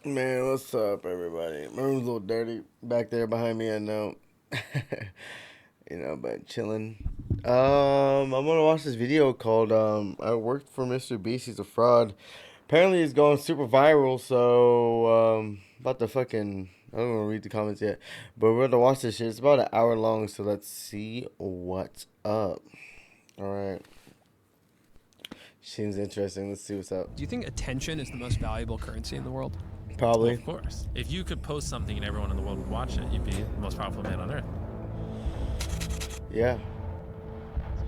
Man, what's up, everybody? My room's a little dirty back there behind me. I know, but chilling. I'm gonna watch this video called "I worked for MrBeast. He's a fraud." Apparently, it's going super viral. So about to fucking. I don't want to read the comments yet, but we're gonna watch this shit. It's about an hour long, so let's see what's up. All right. Seems interesting. Let's see what's up. Do you think attention is the most valuable currency in the world? Probably. Well, of course. If you could post something and everyone in the world would watch it, you'd be the most powerful man on earth. Yeah.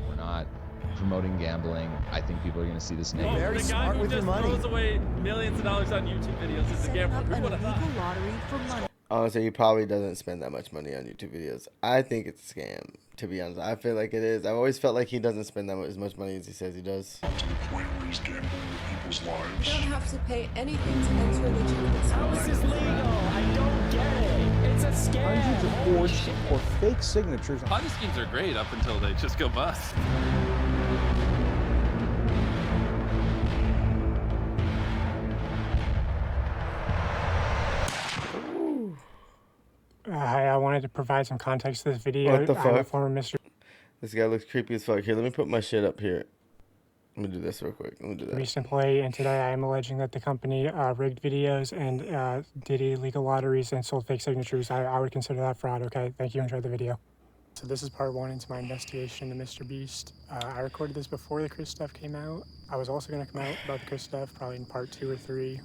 We're not promoting gambling. I think people are going to see this name. Very smart with your money. Throws away millions of dollars on YouTube videos is a gambler. Who would have thought? Lottery for money. Honestly, he probably doesn't spend that much money on YouTube videos. I think it's a scam, to be honest. I feel like it is. I've always felt like he doesn't spend as much money as he says he does. To the point where he's gambling with people's lives. You don't have to pay anything to enter legitimate sports. How is this legal? I don't get it. It's a scam. Hundreds of forged or fake signatures. Ponzi schemes are great up until they just go bust. Hi, I wanted to provide some context to this video. What the I'm a fuck? former Mr. This guy looks creepy as fuck. Here, let me put my shit up here. Let me do this real quick. Let me do that. Beast employee, and today I am alleging that the company rigged videos and did illegal lotteries and sold fake signatures. I would consider that fraud, okay? Thank you. Enjoy the video. So this is part one into my investigation into Mr. Beast. I recorded this before the Chris stuff came out. I was also going to come out about the Chris stuff probably in part 2 or 3.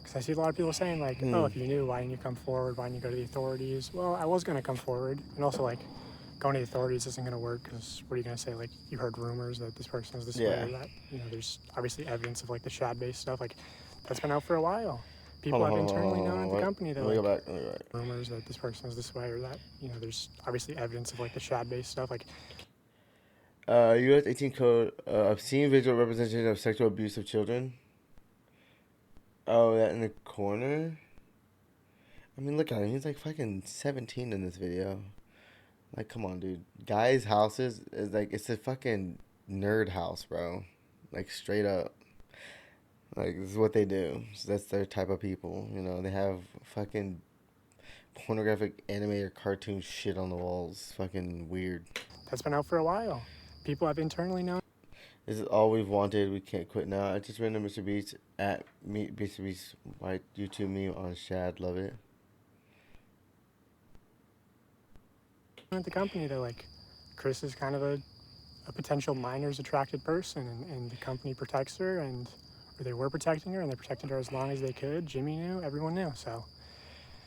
Because I see a lot of people saying, like, oh, if you knew, why didn't you come forward? Why didn't you go to the authorities? Well, I was going to come forward. And also, like, going to the authorities isn't going to work because what are you going to say? Like, you heard rumors that this person is this way or that. There's obviously evidence of, like, the shad-based stuff. Like, that's been out for a while. People have internally known at the company that, like, rumors that this person is this way or that. There's obviously evidence of, like, the shad-based stuff. Like, U.S. 18 code, obscene visual representation of sexual abuse of children. Oh, that in the corner? I mean, look at him. He's like fucking 17 in this video. Like, come on, dude. Guys' houses is like, it's a fucking nerd house, bro. Like, straight up. Like, this is what they do. So that's their type of people. They have fucking pornographic anime or cartoon shit on the walls. Fucking weird. that's been out for a while. People have internally known. This is all we've wanted. We can't quit now. I just ran to MrBeast at MrBeast white YouTube meme on Shad. Love it. At the company that, like, Chris is kind of a potential minors attracted person, and the company protects her, or they were protecting her, and they protected her as long as they could. Jimmy knew, everyone knew, so.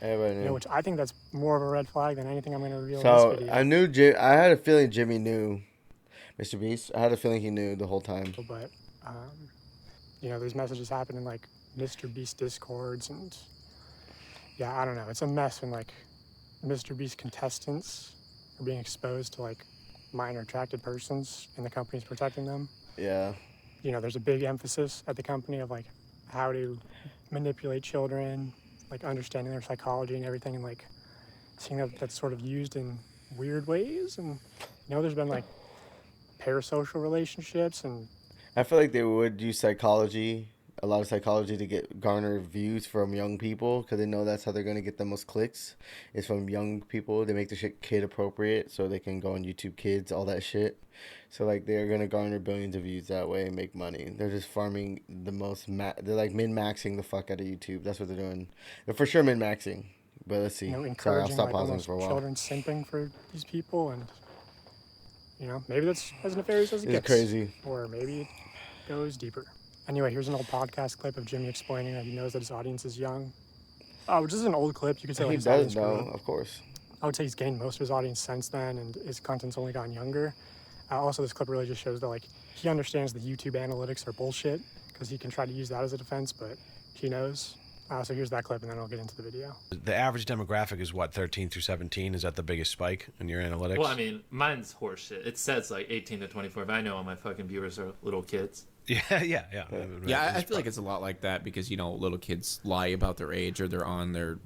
Everybody knew. Which I think that's more of a red flag than anything I'm going to reveal in this video. I knew I had a feeling Jimmy knew MrBeast. I had a feeling he knew the whole time. But, there's messages happening, like, MrBeast Discords, and, yeah, I don't know. It's a mess when, like, MrBeast contestants are being exposed to, like, minor attracted persons, and the company's protecting them. Yeah. There's a big emphasis at the company of, like, how to manipulate children, like, understanding their psychology and everything, and, like, seeing that that's sort of used in weird ways. And, there's been, like, parasocial relationships, and I feel like they would use psychology, a lot of psychology, to garner views from young people, because they know that's how they're going to get the most clicks, is from young people. They make the shit kid appropriate so they can go on YouTube Kids, all that shit. So, like, they're going to garner billions of views that way and make money. They're just farming the most, they're like min-maxing the fuck out of YouTube. That's what they're doing. They're for sure min-maxing, but let's see. encouraging, Sorry, I'll stop like, pausing almost for a while. children simping for these people, and maybe that's as nefarious as it gets. It's crazy. Or maybe it goes deeper. Anyway, here's an old podcast clip of Jimmy explaining that he knows that his audience is young. Which is an old clip. You could say, like, He his audience does know, grew. of course. I would say he's gained most of his audience since then, and his content's only gotten younger. Also, this clip really just shows that, like, he understands the YouTube analytics are bullshit, because he can try to use that as a defense, but he knows. So here's that clip, and then I'll get into the video. The average demographic is what, 13 through 17? Is that the biggest spike in your analytics? Well, I mean, mine's horseshit. It says like 18 to 24, but I know all my fucking viewers are little kids. Yeah. Yeah, I feel like it's a lot like that because, little kids lie about their age or they're on their,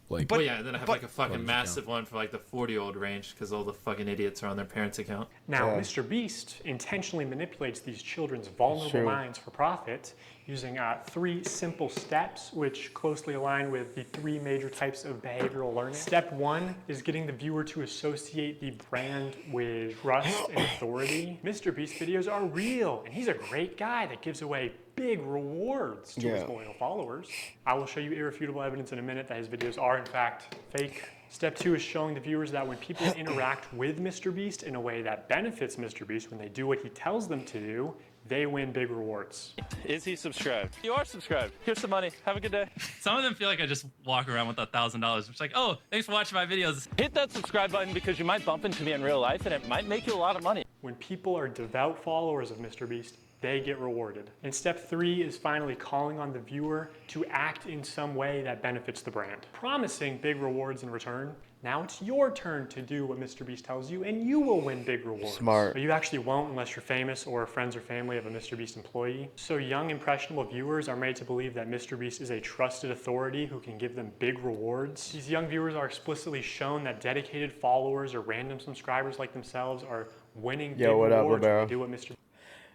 like... Well, yeah, and then I have like a fucking massive one for like the 40-year-old range because all the fucking idiots are on their parents' account. Now, Yeah. MrBeast intentionally manipulates these children's vulnerable True. minds for profit using 3 simple steps which closely align with the 3 major types of behavioral learning. Step 1 is getting the viewer to associate the brand with trust and authority. MrBeast videos are real, and he's a great guy that gives away big rewards to his loyal followers. I will show you irrefutable evidence in a minute that his videos are in fact fake. Step 2 is showing the viewers that when people interact with MrBeast in a way that benefits MrBeast, when they do what he tells them to do, they win big rewards. Is he subscribed? You are subscribed. Here's some money. Have a good day. Some of them feel like I just walk around with $1,000. It's like, oh, thanks for watching my videos. Hit that subscribe button because you might bump into me in real life and it might make you a lot of money. When people are devout followers of MrBeast, they get rewarded. And step 3 is finally calling on the viewer to act in some way that benefits the brand, promising big rewards in return. Now it's your turn to do what MrBeast tells you, and you will win big rewards. Smart. But you actually won't unless you're famous or friends or family of a MrBeast employee. So young, impressionable viewers are made to believe that MrBeast is a trusted authority who can give them big rewards. These young viewers are explicitly shown that dedicated followers or random subscribers like themselves are winning big what up, rewards Libero? when they do what MrBeast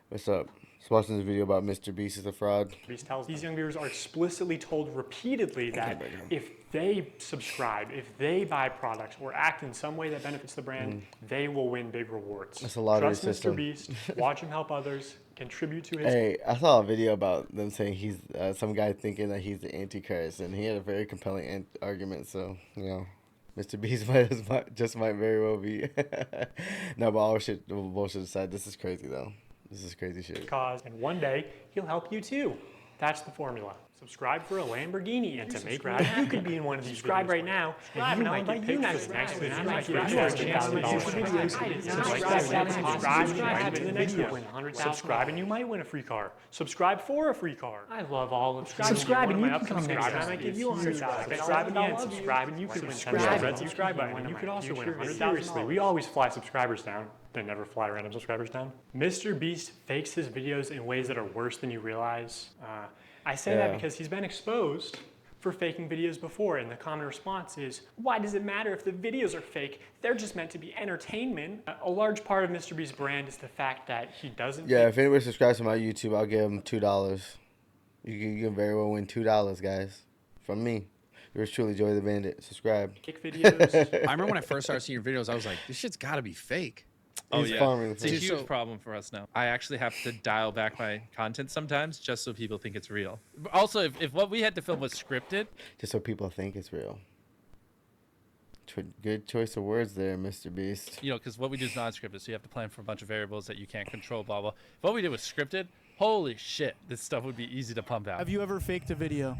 What's up? Just watching this video about MrBeast is a fraud. tells. These young viewers are explicitly told repeatedly that if they subscribe, if they buy products or act in some way that benefits the brand, they will win big rewards. That's a lottery Trust system. MrBeast, watch him help others, contribute to his... Hey, I saw a video about them saying he's some guy thinking that he's the Antichrist, and he had a very compelling argument. So MrBeast might very well be. No, but all bullshit aside, this is crazy though. This is crazy shit. Cause, and one day he'll help you too. That's the formula. Subscribe for a Lamborghini, and to make that you could be in one of these. Subscribe right now. Subscribe, and I'll invite you next week. I might give you $1,000 to the next one. Subscribe, and you might win a free car. Subscribe for a free car. I love all of subscribe, and you can come next time. I might give you $100. Subscribe again. Subscribe, and you could win $10. Red subscribe button, and you could also win $100,000. Seriously, we always fly subscribers down. They never fly random subscribers down. MrBeast fakes his videos in ways that are worse than you realize. I say that because he's been exposed for faking videos before, and the common response is, why does it matter if the videos are fake? They're just meant to be entertainment. A large part of MrBeast's brand is the fact that he doesn't... Yeah, if anybody subscribes to my YouTube, I'll give him $2. You can very well win $2, guys, from me. Yours truly, JoeyTheBandit. Subscribe. Fake videos. I remember when I first started seeing your videos, I was like, this shit's gotta be fake. Oh, He's yeah. farming. It's a huge problem for us now. I actually have to dial back my content sometimes just so people think it's real. Also, if what we had to film was scripted... Just so people think it's real. Good choice of words there, MrBeast. You know, because what we do is non-scripted, so you have to plan for a bunch of variables that you can't control, blah, blah. If what we did was scripted, holy shit, this stuff would be easy to pump out. Have you ever faked a video?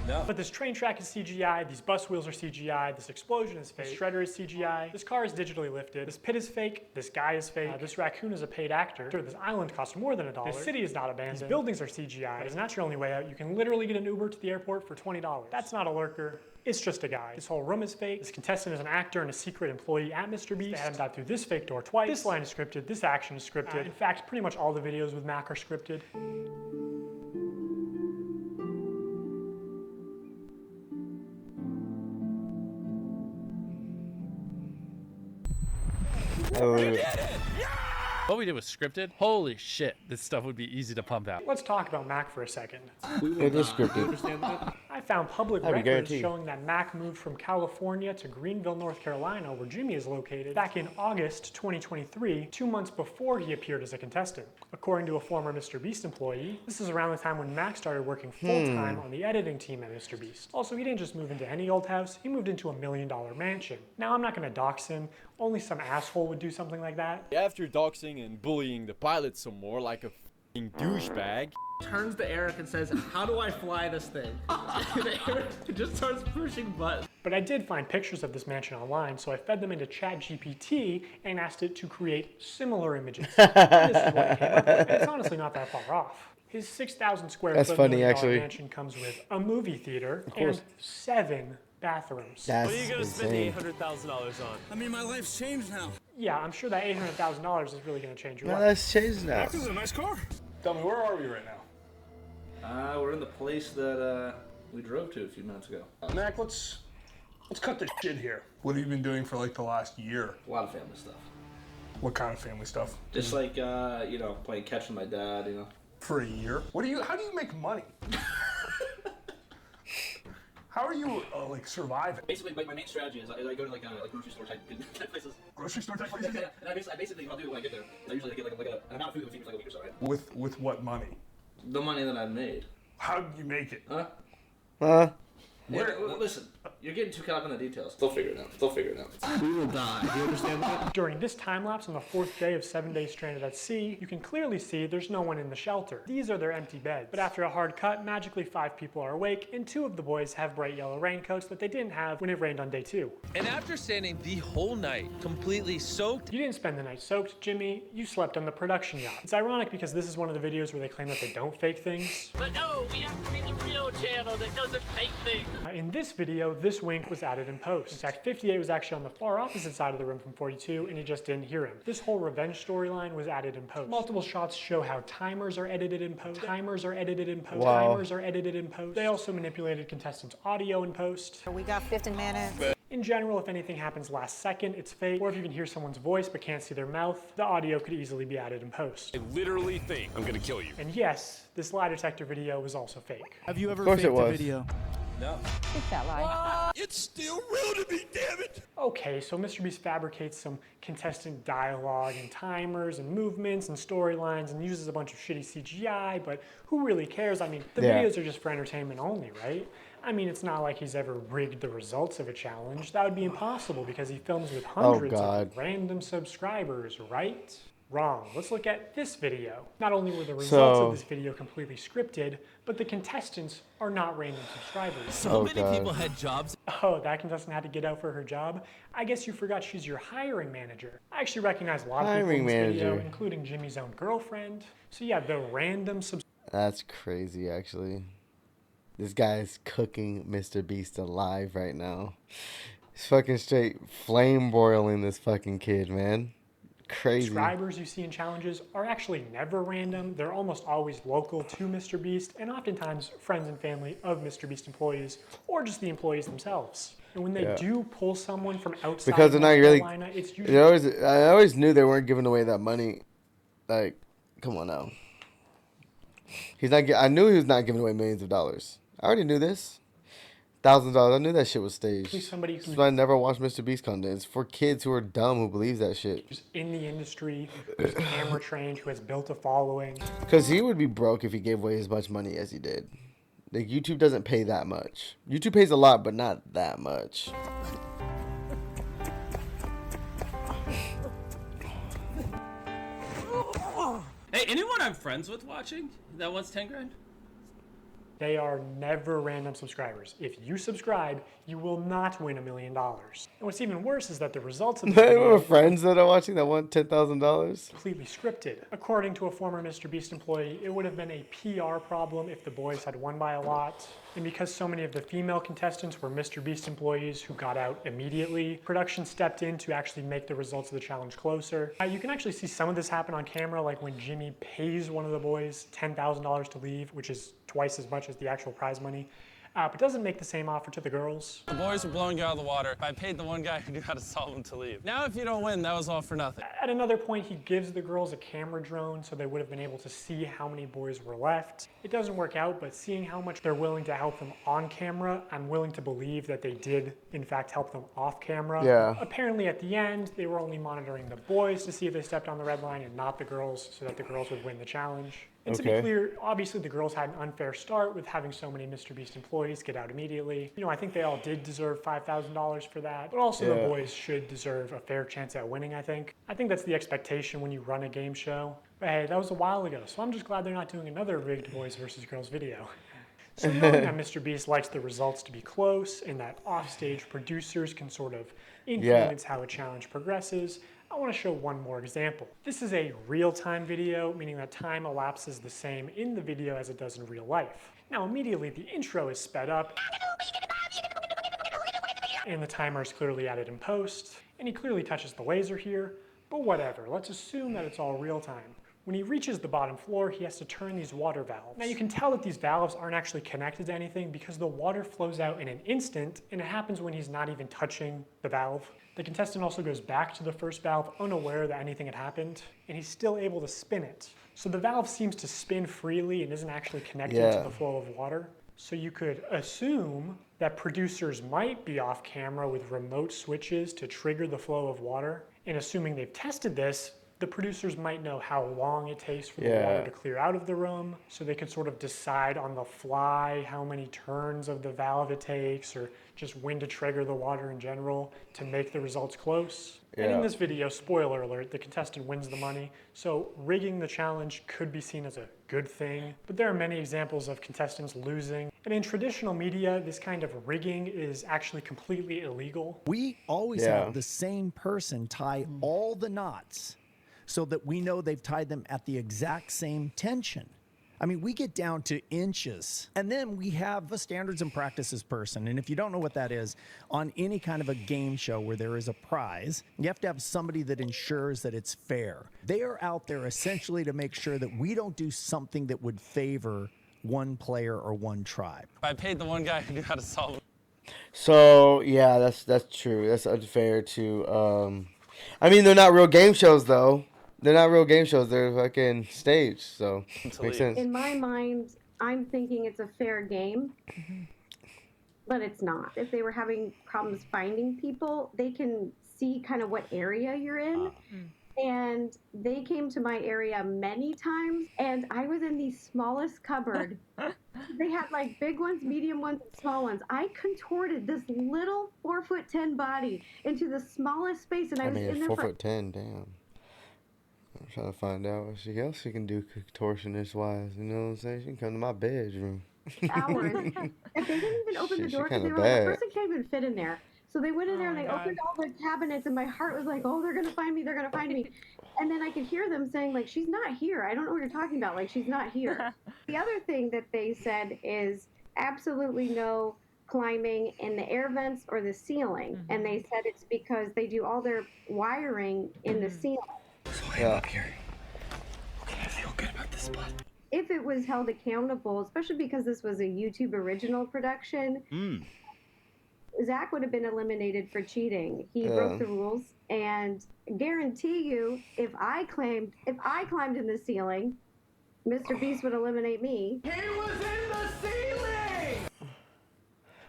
No. But this train track is CGI, these bus wheels are CGI, this explosion is fake, this shredder is CGI, this car is digitally lifted, this pit is fake, this guy is fake, this raccoon is a paid actor, this island costs more than $1, this city is not abandoned, these buildings are CGI, but it's not your only way out. You can literally get an Uber to the airport for $20. That's not a lurker. It's just a guy. This whole room is fake. This contestant is an actor and a secret employee at MrBeast. They had him dive through this fake door twice. This line is scripted. This action is scripted. In fact, pretty much all the videos with Mac are scripted. What we did was scripted. Holy shit, this stuff would be easy to pump out. Let's talk about Mac for a second. It is scripted. I found public I records guarantee. showing that Mac moved from California to Greenville, North Carolina, where Jimmy is located, back in August 2023, 2 months before he appeared as a contestant. According to a former MrBeast employee, this is around the time when Mac started working full-time on the editing team at MrBeast. Also, he didn't just move into any old house, he moved into a $1 million mansion. Now, I'm not gonna dox him, only some asshole would do something like that. After doxing and bullying the pilot some more like a f***ing douchebag, turns to Eric and says, how do I fly this thing? And Eric just starts pushing buttons. But I did find pictures of this mansion online, so I fed them into ChatGPT and asked it to create similar images. This is what it came up with, and it's honestly not that far off. His 6,000 square foot mansion comes with a movie theater and 7 bathrooms. That's what are you gonna insane. spend $800,000 on? I mean, my life's changed now. Yeah, I'm sure that $800,000 is really gonna change your No, life. that's changed now. This is a nice car. Tell me, where are we right now? We're in the place that we drove to a few minutes ago. Mac, let's cut the shit here. What have you been doing for like the last year? A lot of family stuff. What kind of family stuff? Just like, you know, playing catch with my dad, you know. For a year? How do you make money? How are you, like, surviving? Basically, my main strategy is I go to, like grocery store type places. Grocery store type places? Yeah, and I basically, what I'll do when I get there, I usually get, like an amount of food that would feed me for, like, a week or so, right? With what money? The money that I've made. How did you make it? Huh? Yeah, listen, you're getting too caught up in the details. They'll figure it out. We will die. Do you understand that? During this time lapse on the 4th day of 7 days stranded at sea, you can clearly see there's no one in the shelter. These are their empty beds. But after a hard cut, magically 5 people are awake, and 2 of the boys have bright yellow raincoats that they didn't have when it rained on day 2. And after standing the whole night, completely soaked. You didn't spend the night soaked, Jimmy. You slept on the production yacht. It's ironic because this is one of the videos where they claim that they don't fake things. But no, we have to be the real channel that doesn't fake things. In this video, this wink was added in post. In fact, 58 was actually on the far opposite side of the room from 42, and he just didn't hear him. This whole revenge storyline was added in post. Multiple shots show how timers are edited in post. Timers are edited in post. Wow. Timers are edited in post. They also manipulated contestants' audio in post. We got 15 minutes. In general, if anything happens last second, it's fake. Or if you can hear someone's voice but can't see their mouth, the audio could easily be added in post. I literally think I'm gonna kill you. And yes, this lie detector video was also fake. Have you ever Of course faked it was. a video? No. It's that lie. It's still real to me, damn it! Okay, so MrBeast fabricates some contestant dialogue and timers and movements and storylines and uses a bunch of shitty CGI, but who really cares? I mean, the videos are just for entertainment only, right? I mean, it's not like he's ever rigged the results of a challenge. That would be impossible because he films with hundreds of random subscribers, right? Wrong. Let's look at this video. Not only were the results of this video completely scripted, but the contestants are not random subscribers. So many people had jobs. Oh, that contestant had to get out for her job? I guess you forgot she's your hiring manager. I actually recognize a lot of people in this video, including Jimmy's own girlfriend. So yeah, the random That's crazy, actually. This guy's cooking MrBeast alive right now. He's fucking straight flame broiling this fucking kid, man. Crazy. Subscribers you see in challenges are actually never random. They're almost always local to MrBeast and oftentimes friends and family of MrBeast employees or just the employees themselves. And when they do pull someone from outside because they're not really, Carolina, it's usually... I always knew they weren't giving away that money. Like, come on now. I knew he was not giving away millions of dollars. I already knew this. $1,000. I knew that shit was staged. That's why I never watched MrBeast content. It's for kids who are dumb who believes that shit. Who's in the industry, who's camera trained, who has built a following. Because he would be broke if he gave away as much money as he did. Like, YouTube doesn't pay that much. YouTube pays a lot, but not that much. Hey, anyone I'm friends with watching that wants 10 grand? They are never random subscribers. If you subscribe, you will not win $1 million. And what's even worse is that the results of the video have friends that are watching that want $10,000. Completely scripted. According to a former MrBeast employee, it would have been a PR problem if the boys had won by a lot. And because so many of the female contestants were MrBeast employees who got out immediately, production stepped in to actually make the results of the challenge closer. You can actually see some of this happen on camera, like when Jimmy pays one of the boys $10,000 to leave, which is twice as much as the actual prize money. But doesn't make the same offer to the girls. The boys were blowing you out of the water. I paid the one guy who knew how to solve them to leave. Now if you don't win, that was all for nothing. At another point, he gives the girls a camera drone so they would have been able to see how many boys were left. It doesn't work out, but seeing how much they're willing to help them on camera, I'm willing to believe that they did, in fact, help them off camera. Yeah. Apparently, at the end, they were only monitoring the boys to see if they stepped on the red line and not the girls, so that the girls would win the challenge. And to be clear, obviously the girls had an unfair start with having so many MrBeast employees get out immediately. You know, I think they all did deserve $5,000 for that, but also the boys should deserve a fair chance at winning, I think. I think that's the expectation when you run a game show. But hey, that was a while ago, so I'm just glad they're not doing another rigged boys versus girls video. So knowing that MrBeast likes the results to be close and that offstage producers can sort of influence how a challenge progresses, I want to show one more example. This is a real-time video, meaning that time elapses the same in the video as it does in real life. Now immediately the intro is sped up, and the timer is clearly added in post, and he clearly touches the laser here, but whatever, let's assume that it's all real time. When he reaches the bottom floor, he has to turn these water valves. Now you can tell that these valves aren't actually connected to anything because the water flows out in an instant, and it happens when he's not even touching the valve. The contestant also goes back to the first valve unaware that anything had happened, and he's still able to spin it. So the valve seems to spin freely and isn't actually connected to the flow of water. So you could assume that producers might be off camera with remote switches to trigger the flow of water. And assuming they've tested this, the producers might know how long it takes for the water to clear out of the room, so they can sort of decide on the fly how many turns of the valve it takes, or just when to trigger the water in general to make the results close. And in this video, spoiler alert, the contestant wins the money, so rigging the challenge could be seen as a good thing, but there are many examples of contestants losing. And in traditional media, this kind of rigging is actually completely illegal. We always have the same person tie all the knots so that we know they've tied them at the exact same tension. I mean, we get down to inches. And then we have a standards and practices person. And if you don't know what that is, on any kind of a game show where there is a prize, you have to have somebody that ensures that it's fair. They are out there essentially to make sure that we don't do something that would favor one player or one tribe. I paid the one guy who knew how to solve it. So yeah, that's true. That's unfair to. I mean, they're not real game shows though. They're not real game shows. They're fucking staged. So makes sense. In my mind, I'm thinking it's a fair game, but it's not. If they were having problems finding people, they can see kind of what area you're in. And they came to my area many times, and I was in the smallest cupboard. They had like big ones, medium ones, and small ones. I contorted this little 4'10" body into the smallest space, and I was in there 4'10", damn. I'm trying to find out what else she can do contortionist wise. You know what I'm saying? She can come to my bedroom. Hours. And they didn't even open the door because they were bad. like, the person can't even fit in there. So they went in there and they opened all the cabinets, and my heart was like, oh, they're going to find me, they're going to find me. And then I could hear them saying, like, she's not here. I don't know what you're talking about. Like, she's not here. The other thing that they said is absolutely no climbing in the air vents or the ceiling. And they said it's because they do all their wiring in the ceiling. So I am up here. Okay, I feel good about this spot. If it was held accountable, especially because this was a YouTube original production, Zach would have been eliminated for cheating. He broke the rules, and guarantee you, if I climbed in the ceiling, MrBeast would eliminate me. He was in the ceiling!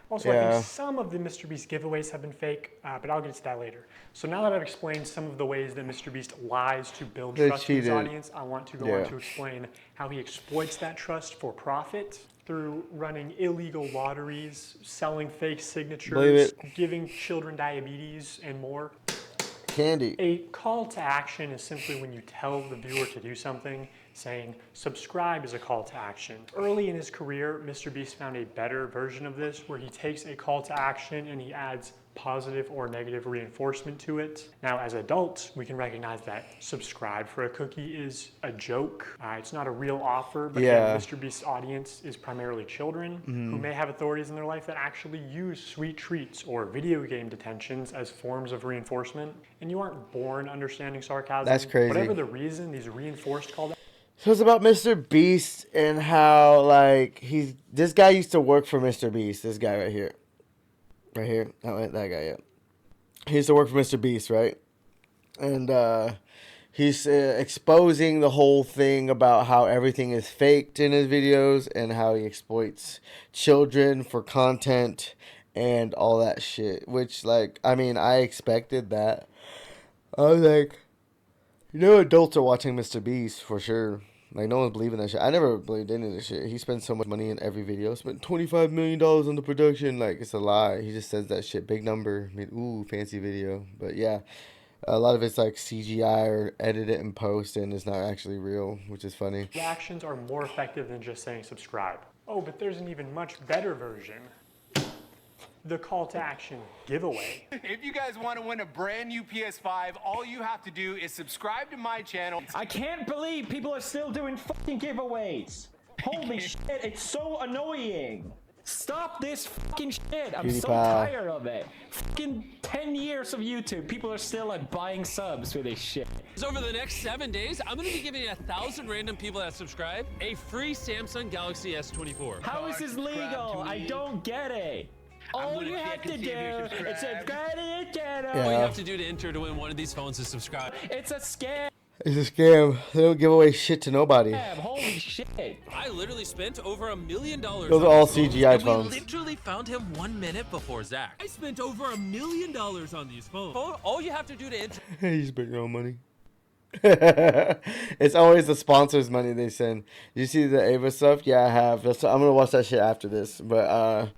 Also, I think some of the MrBeast giveaways have been fake, but I'll get to that later. So now that I've explained some of the ways that MrBeast lies to build trust in his audience, I want to go on to explain how he exploits that trust for profit through running illegal lotteries, selling fake signatures, giving children diabetes, and more. Candy. A call to action is simply when you tell the viewer to do something. Saying subscribe is a call to action. Early in his career, MrBeast found a better version of this where he takes a call to action and he adds positive or negative reinforcement to it. Now, as adults, we can recognize that subscribe for a cookie is a joke. It's not a real offer, but MrBeast's audience is primarily children who may have authorities in their life that actually use sweet treats or video game detentions as forms of reinforcement. And you aren't born understanding sarcasm. That's crazy. Whatever the reason, these reinforced call to So it's about MrBeast and how like this guy used to work for MrBeast. This guy right here. Right here. That guy, He used to work for MrBeast, right? And he's exposing the whole thing about how everything is faked in his videos and how he exploits children for content and all that shit. Which, like, I mean, I expected that. I was like, you know, adults are watching MrBeast for sure. Like, no one's believing that shit. I never believed any of this shit. He spends so much money in every video. Spent $25 million on the production. Like, it's a lie. He just says that shit. Big number. I mean, ooh, fancy video. But, yeah. A lot of it's, like, CGI or edit it and post, and it's not actually real, which is funny. The actions are more effective than just saying subscribe. Oh, but there's an even much better version. The call to action giveaway. If you guys want to win a brand new PS5, all you have to do is subscribe to my channel. I can't believe people are still doing fucking giveaways. Holy shit, it's so annoying. Stop this fucking shit. I'm so PewDiePie. tired of it. Fucking 10 years of YouTube. People are still like buying subs for this shit. So over the next 7 days, I'm gonna be giving 1,000 random people that subscribe a free Samsung Galaxy S24. How is this legal? I don't get it. All you have to do is subscribe to the channel. All you have to do to enter to win one of these phones is subscribe. It's a scam. It's a scam. They don't give away shit to nobody. Holy shit. I literally spent over $1 million. Those are all CGI phones. We literally found him 1 minute before Zach. I spent over $1 million on these phones. All you have to do to enter. He's spending no money. It's always the sponsors' money they send. You see the Ava stuff? Yeah, I have. I'm gonna watch that shit after this. But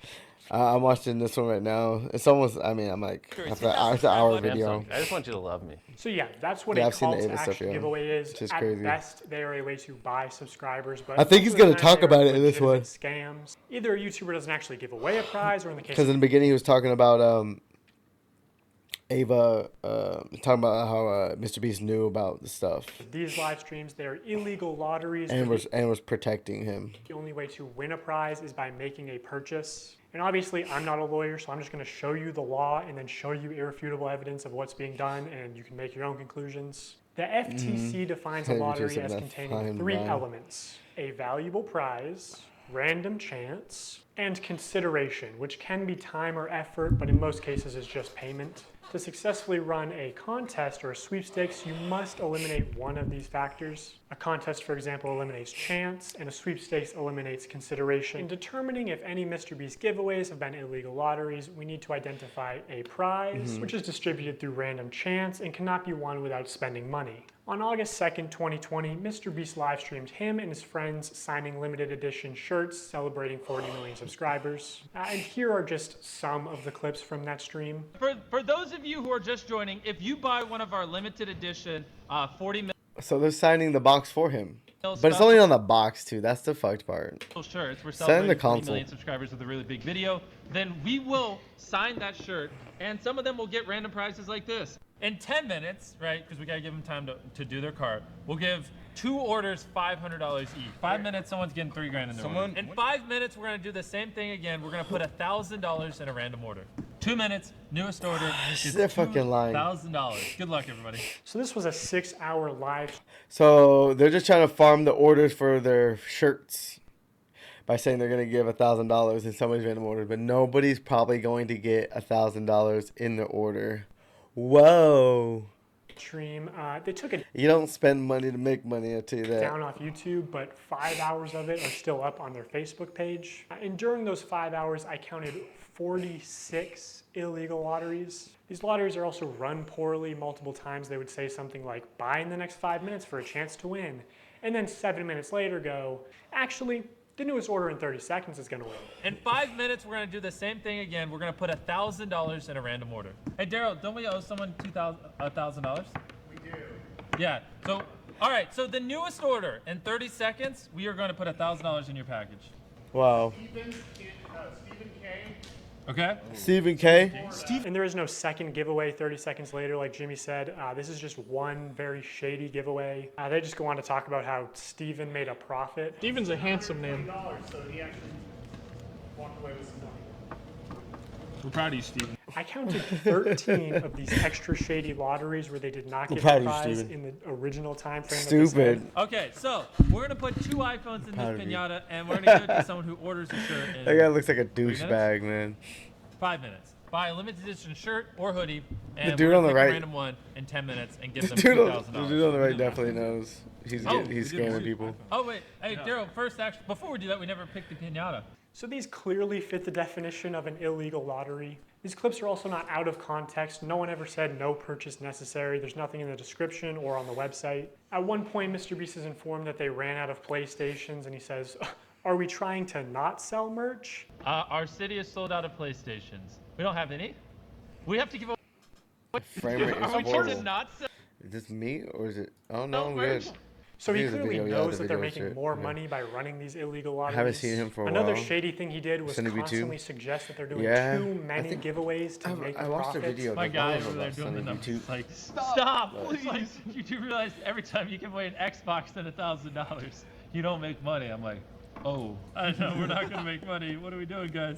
I'm watching this one right now. It's almost. I mean, I'm like it's an hour video. I just want you to love me. So yeah, that's what Yeah, a I've seen call the to Ava action stuff, yeah. giveaway is. It's just At crazy. best, they are a way to buy subscribers, but I think he's most of the gonna time talk they are about it in this one. legitimate Scams. Either a YouTuber doesn't actually give away a prize, or in the case Because in the beginning he was talking about Ava, talking about how MrBeast knew about the stuff of these live streams, they are illegal lotteries. and where was protecting him. the only way to win a prize is by making a purchase. And obviously, I'm not a lawyer, so I'm just going to show you the law and then show you irrefutable evidence of what's being done, and you can make your own conclusions. The FTC defines a Maybe lottery just as enough containing time 3 by. elements: a valuable prize, random chance, and consideration, which can be time or effort, but in most cases is just payment. To successfully run a contest or a sweepstakes, you must eliminate one of these factors. A contest, for example, eliminates chance, and a sweepstakes eliminates consideration. In determining if any MrBeast giveaways have been illegal lotteries, we need to identify a prize, which is distributed through random chance and cannot be won without spending money. On August 2nd, 2020, MrBeast live streamed him and his friends signing limited edition shirts celebrating 40 million subscribers. And here are just some of the clips from that stream. For those of you who are just joining, if you buy one of our limited edition 40 million So they're signing the box for him, but it's only on the box too. That's the fucked part. shirts, we're Send the celebrating 40 console. million subscribers with a really big video, then we will sign that shirt, and some of them will get random prizes like this. In 10 minutes, right, because we gotta give them time to do their cart, we'll give 2 orders $500 each. 5 minutes, someone's getting $3 grand in their order. In 5 minutes, we're gonna do the same thing again. We're gonna put $1,000 in a random order. 2 minutes, newest order is They're fucking lying. $1,000. Good luck, everybody. So this was a 6-hour live. So they're just trying to farm the orders for their shirts by saying they're gonna give $1,000 in somebody's random order, but nobody's probably going to get $1,000 in the order. Whoa. Stream. They took it You don't spend money to make money, I'll tell you that. down off YouTube, but 5 hours of it are still up on their Facebook page. And during those 5 hours, I counted 46 illegal lotteries. These lotteries are also run poorly. Multiple times they would say something like, buy in the next 5 minutes for a chance to win. And then 7 minutes later go, actually, the newest order in 30 seconds is gonna win. In 5 minutes, we're gonna do the same thing again. We're gonna put $1,000 in a random order. Hey, Daryl, don't we owe someone $1,000? We do. Yeah. So, all right. So the newest order in 30 seconds, we are going to put $1,000 in your package. Wow. Stephen K. Okay. Stephen K. And there is no second giveaway 30 seconds later, like Jimmy said. This is just one very shady giveaway. They just go on to talk about how Steven made a profit. Steven's a handsome name. So he actually walked away with some money. We're proud of you, Steven. I counted 13 of these extra shady lotteries where they did not I'm get proud the of you, prize Steven. in the original time frame. Stupid. Okay. So we're going to put 2 iPhones in Proud this of you. pinata, and we're going to give it to someone who orders a shirt in That guy looks like a 3 minutes? douchebag, man. 5 minutes. Buy a limited edition shirt or hoodie, and The dude we're on gonna the pick a right- random one in 10 minutes and give The them dude $2,000. on the right definitely knows. He's Oh, he's we did scamming too. people. Oh wait, hey Daryl. First, actually, before we do that, we never picked the pinata. So these clearly fit the definition of an illegal lottery. These clips are also not out of context. No one ever said no purchase necessary. There's nothing in the description or on the website. At one point, MrBeast is informed that they ran out of PlayStations, and he says, are we trying to not sell merch? Our city is sold out of PlayStations. We don't have any. We have to give away. Frame rate is Are we trying to horrible. not sell? Is this me or is it? Oh no, I'm merch. good. So he Here's the clearly video, yeah, knows the that they're video making shit. more Okay. money by running these illegal lotteries. haven't seen him for a Another while. shady thing he did was Send it to YouTube. constantly suggest that they're doing Yeah, too I many think- giveaways to make I a watched a profit. video. My like, guy all of over there us doing on the numbers. YouTube. Like, stop! It's like, you do realize every time you give away an Xbox and $1,000, you don't make money. I'm like, Oh, I know, we're not gonna make money. What are we doing, guys?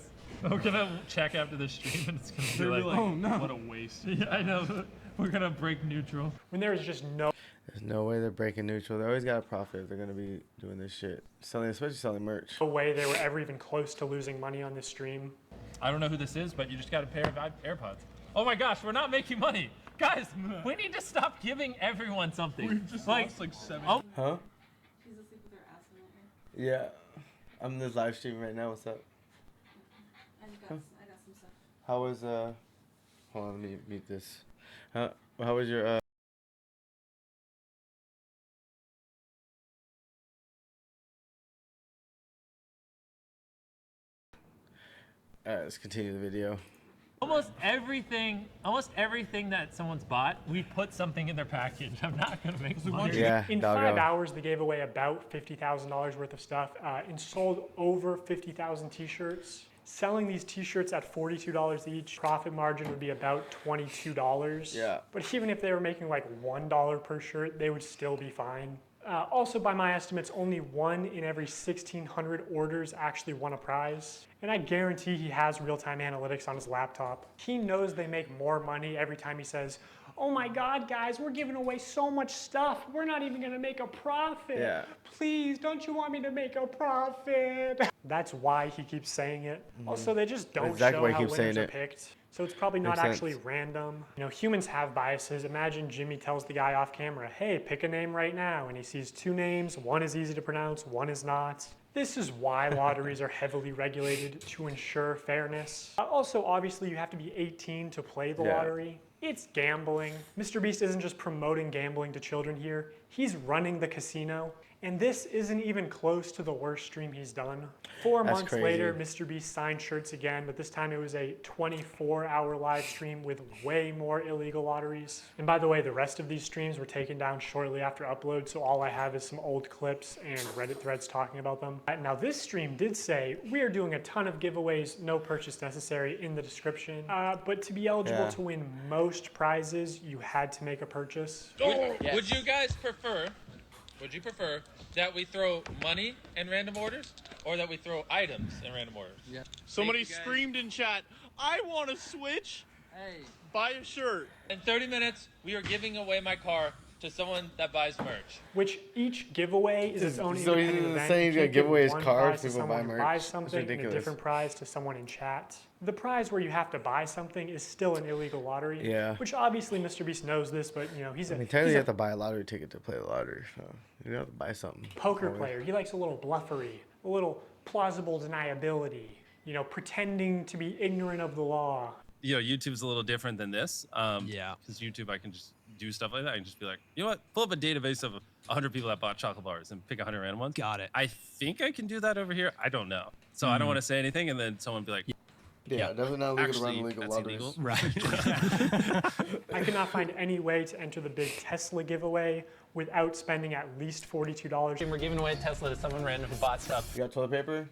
We're gonna check after the stream and it's gonna be They're like, like, oh no. what a waste. Yeah, I know. We're gonna break neutral. When there is just no... There's no way they're breaking neutral. They always got a profit if they're going to be doing this shit. Especially selling merch. No way they were ever even close to losing money on this stream. I don't know who this is, but you just got a pair of AirPods. Oh my gosh, we're not making money. Guys, we need to stop giving everyone something. We just lost like 7. Oh. Huh? She's asleep with her ass in her hair. Yeah. I'm in this live stream right now. What's up? I got some stuff. How was, hold on, let me mute this. How was your, Alright, let's continue the video. Almost everything that someone's bought, we put something in their package. I'm not gonna make money. Yeah, in 5 hours, they gave away about $50,000 worth of stuff and sold over 50,000 t-shirts. Selling these t-shirts at $42 each, profit margin would be about $22. Yeah. But even if they were making like $1 per shirt, they would still be fine. Also, by my estimates, only 1 in every 1,600 orders actually won a prize. And I guarantee he has real-time analytics on his laptop. He knows they make more money every time he says, oh my God, guys, we're giving away so much stuff. We're not even gonna make a profit. Yeah. Please, don't you want me to make a profit? That's why he keeps saying it. Also, they just don't Exactly show why he how keeps winners saying are it. picked. So it's probably not Makes sense. actually random. You know, humans have biases. Imagine Jimmy tells the guy off camera, hey, pick a name right now. And he sees 2 names. One is easy to pronounce, one is not. This is why lotteries are heavily regulated, to ensure fairness. Also, obviously, you have to be 18 to play the lottery. It's gambling. MrBeast isn't just promoting gambling to children here. He's running the casino. And this isn't even close to the worst stream he's done. 4 That's months crazy. later, MrBeast signed shirts again, but this time it was a 24-hour live stream with way more illegal lotteries. And by the way, the rest of these streams were taken down shortly after upload, so all I have is some old clips and Reddit threads talking about them. Now this stream did say, we are doing a ton of giveaways, no purchase necessary, in the description. But to be eligible to win most prizes, you had to make a purchase. Would you guys prefer? Would you prefer that we throw money in random orders or that we throw items in random orders? Yeah. Somebody screamed in chat, I want a Switch. Hey. Buy a shirt. In 30 minutes, we are giving away my car to someone that buys merch. Which each giveaway is its own So he's independent event. saying You he's gonna can't give away his one car prize if to people buy someone who merch. buys That's something and a ridiculous. different prize to someone in chat. The prize where you have to buy something is still an illegal lottery. Yeah. Which obviously MrBeast knows this, but you know he's a, I mean, technically he's you a have to buy a lottery ticket to play the lottery. So you have to buy something. poker player. He likes a little bluffery, a little plausible deniability. You know, pretending to be ignorant of the law. You know, YouTube's a little different than this. Yeah. Because YouTube, I can just do stuff like that. I can just be like, you know what? Pull up a database of 100 people that bought chocolate bars and pick 100 random ones. Got it. I think I can do that over here. I don't know. So I don't want to say anything, and then someone be like, Yeah, definitely not illegal to run actually, illegal that's lotteries. illegal. Right. I could not find any way to enter the big Tesla giveaway without spending at least $42. And we're giving away a Tesla to someone random who bought stuff. You got toilet paper?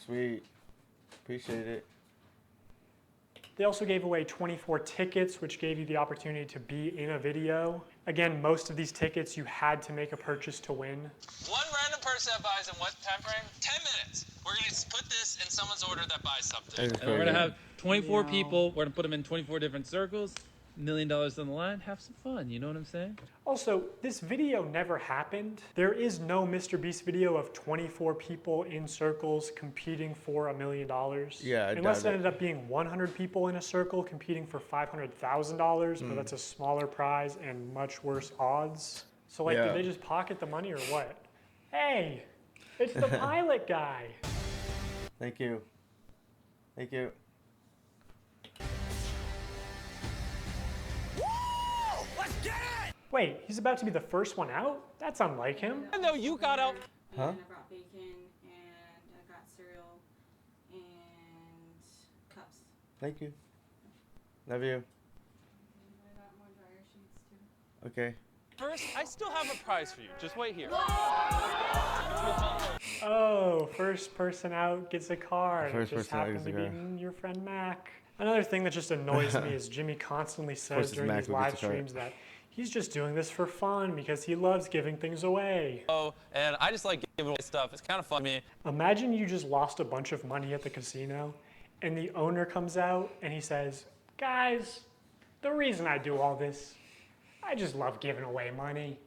Sweet. Appreciate it. They also gave away 24 tickets, which gave you the opportunity to be in a video. Again, most of these tickets you had to make a purchase to win. One random person that buys in what time frame? 10 minutes. We're going to put this in someone's order that buys something. And we're going to have 24 people. We're going to put them in 24 different circles. $1 million on the line. Have some fun. You know what I'm saying? Also, this video never happened. There is no MrBeast video of 24 people in circles competing for $1 million. Yeah, I Unless it doubt it. ended up being 100 people in a circle competing for $500,000, but that's a smaller prize and much worse odds. So like, Yeah. did they just pocket the money or what? Hey, it's the pilot guy. Thank you. Thank you. Wait, he's about to be the first one out? That's unlike him. I know you got out. Huh? I brought bacon and I got cereal and cups. Thank you. Love you. I got more dryer sheets too. Okay. First, I still have a prize for you. Just wait here. Oh, first person out gets a car. First It just person out happened gets to a be car. your friend Mac. Another thing that just annoys me is Jimmy constantly course says it's during Mac these who gets live a car. streams that He's just doing this for fun because he loves giving things away. Oh, and I just like giving away stuff. It's kind of fun to me. Imagine you just lost a bunch of money at the casino and the owner comes out and he says, guys, the reason I do all this, I just love giving away money.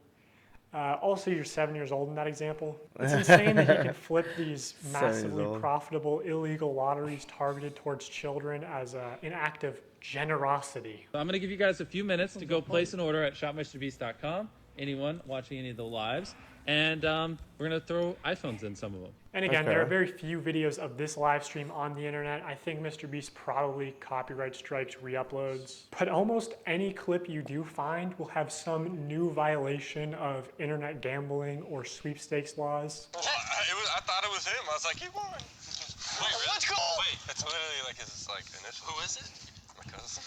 Also, you're 7 years old in that example. It's insane that he can flip these massively profitable illegal lotteries targeted towards children as an act of generosity. I'm going to give you guys a few minutes to go place an order at shopmrbeast.com. Anyone watching any of the lives. And we're going to throw iPhones in some of them. And again, there are very few videos of this live stream on the internet. I think MrBeast probably copyright strikes re-uploads. But almost any clip you do find will have some new violation of internet gambling or sweepstakes laws. Well, I thought it was him. I was like, he won. Wait, really? Let's go! Wait, it's literally like his initial. Who is it? My cousin.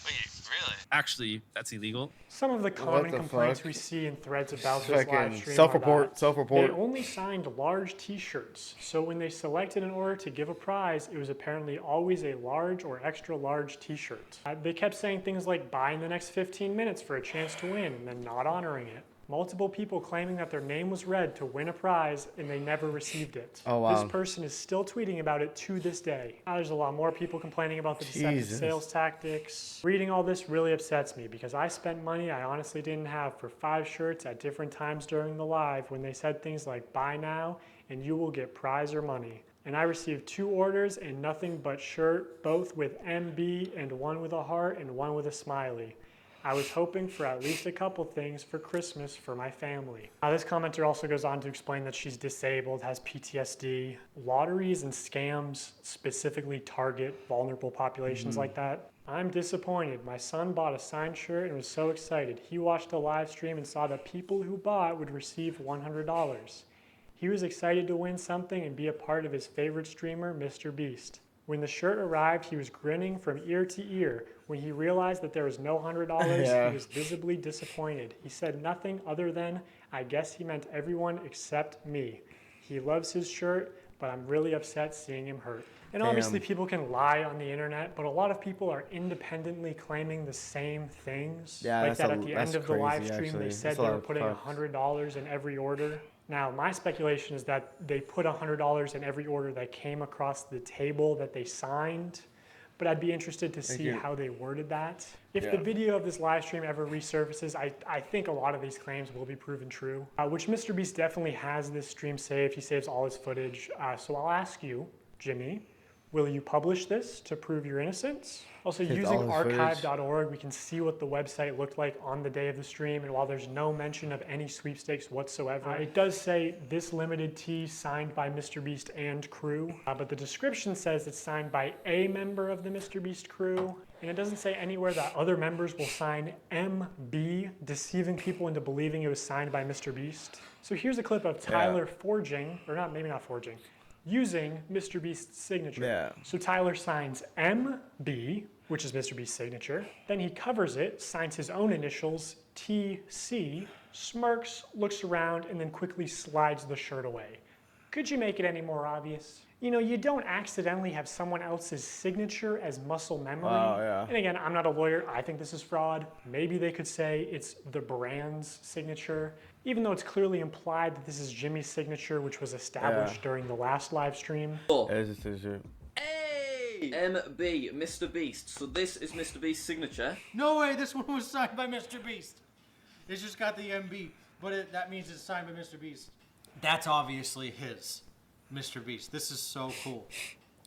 Wait, really? Actually, that's illegal. Some of the common complaints we see in threads about this live stream self-report. They only signed large t-shirts. So when they selected an order to give a prize, it was apparently always a large or extra large t-shirt. They kept saying things like, buy in the next 15 minutes for a chance to win, and then not honoring it. Multiple people claiming that their name was read to win a prize and they never received it. Oh, wow. This person is still tweeting about it to this day. Now, there's a lot more people complaining about the deceptive sales tactics. Reading all this really upsets me because I spent money I honestly didn't have for 5 shirts at different times during the live when they said things like, buy now and you will get prize or money. And I received 2 orders and nothing but shirt, both with MB and one with a heart and one with a smiley. I was hoping for at least a couple things for Christmas for my family. This commenter also goes on to explain that she's disabled, has PTSD. Lotteries and scams specifically target vulnerable populations like that. I'm disappointed. My son bought a signed shirt and was so excited. He watched the live stream and saw that people who bought would receive $100. He was excited to win something and be a part of his favorite streamer, MrBeast. When the shirt arrived, he was grinning from ear to ear. When he realized that there was no $100, he was visibly disappointed. He said nothing other than, I guess he meant everyone except me. He loves his shirt, but I'm really upset seeing him hurt. And obviously people can lie on the internet, but a lot of people are independently claiming the same things. Yeah, like that at the end of the live stream, they said they were putting $100 $100 in every order. Now, my speculation is that they put $100 in every order that came across the table that they signed, but I'd be interested to see how they worded that. If the video of this live stream ever resurfaces, I think a lot of these claims will be proven true, which MrBeast definitely has this stream saved. He saves all his footage. So I'll ask you, Jimmy, will you publish this to prove your innocence? Also, using archive.org, we can see what the website looked like on the day of the stream, and while there's no mention of any sweepstakes whatsoever, it does say this limited tee signed by MrBeast and crew, but the description says it's signed by a member of the MrBeast crew, and it doesn't say anywhere that other members will sign MB, deceiving people into believing it was signed by MrBeast. So here's a clip of Tyler forging, or not, maybe not forging, using MrBeast's signature. So Tyler signs MB, which is MrBeast's signature. Then he covers it, signs his own initials, TC, smirks, looks around, and then quickly slides the shirt away. Could you make it any more obvious? You know, you don't accidentally have someone else's signature as muscle memory. And again, I'm not a lawyer. I think this is fraud. Maybe they could say it's the brand's signature, even though it's clearly implied that this is Jimmy's signature, which was established during the last live stream. Hey! MB, MrBeast. So this is MrBeast's signature. No way, this one was signed by MrBeast. It's just got the MB, but that means it's signed by MrBeast. That's obviously his, MrBeast. This is so cool.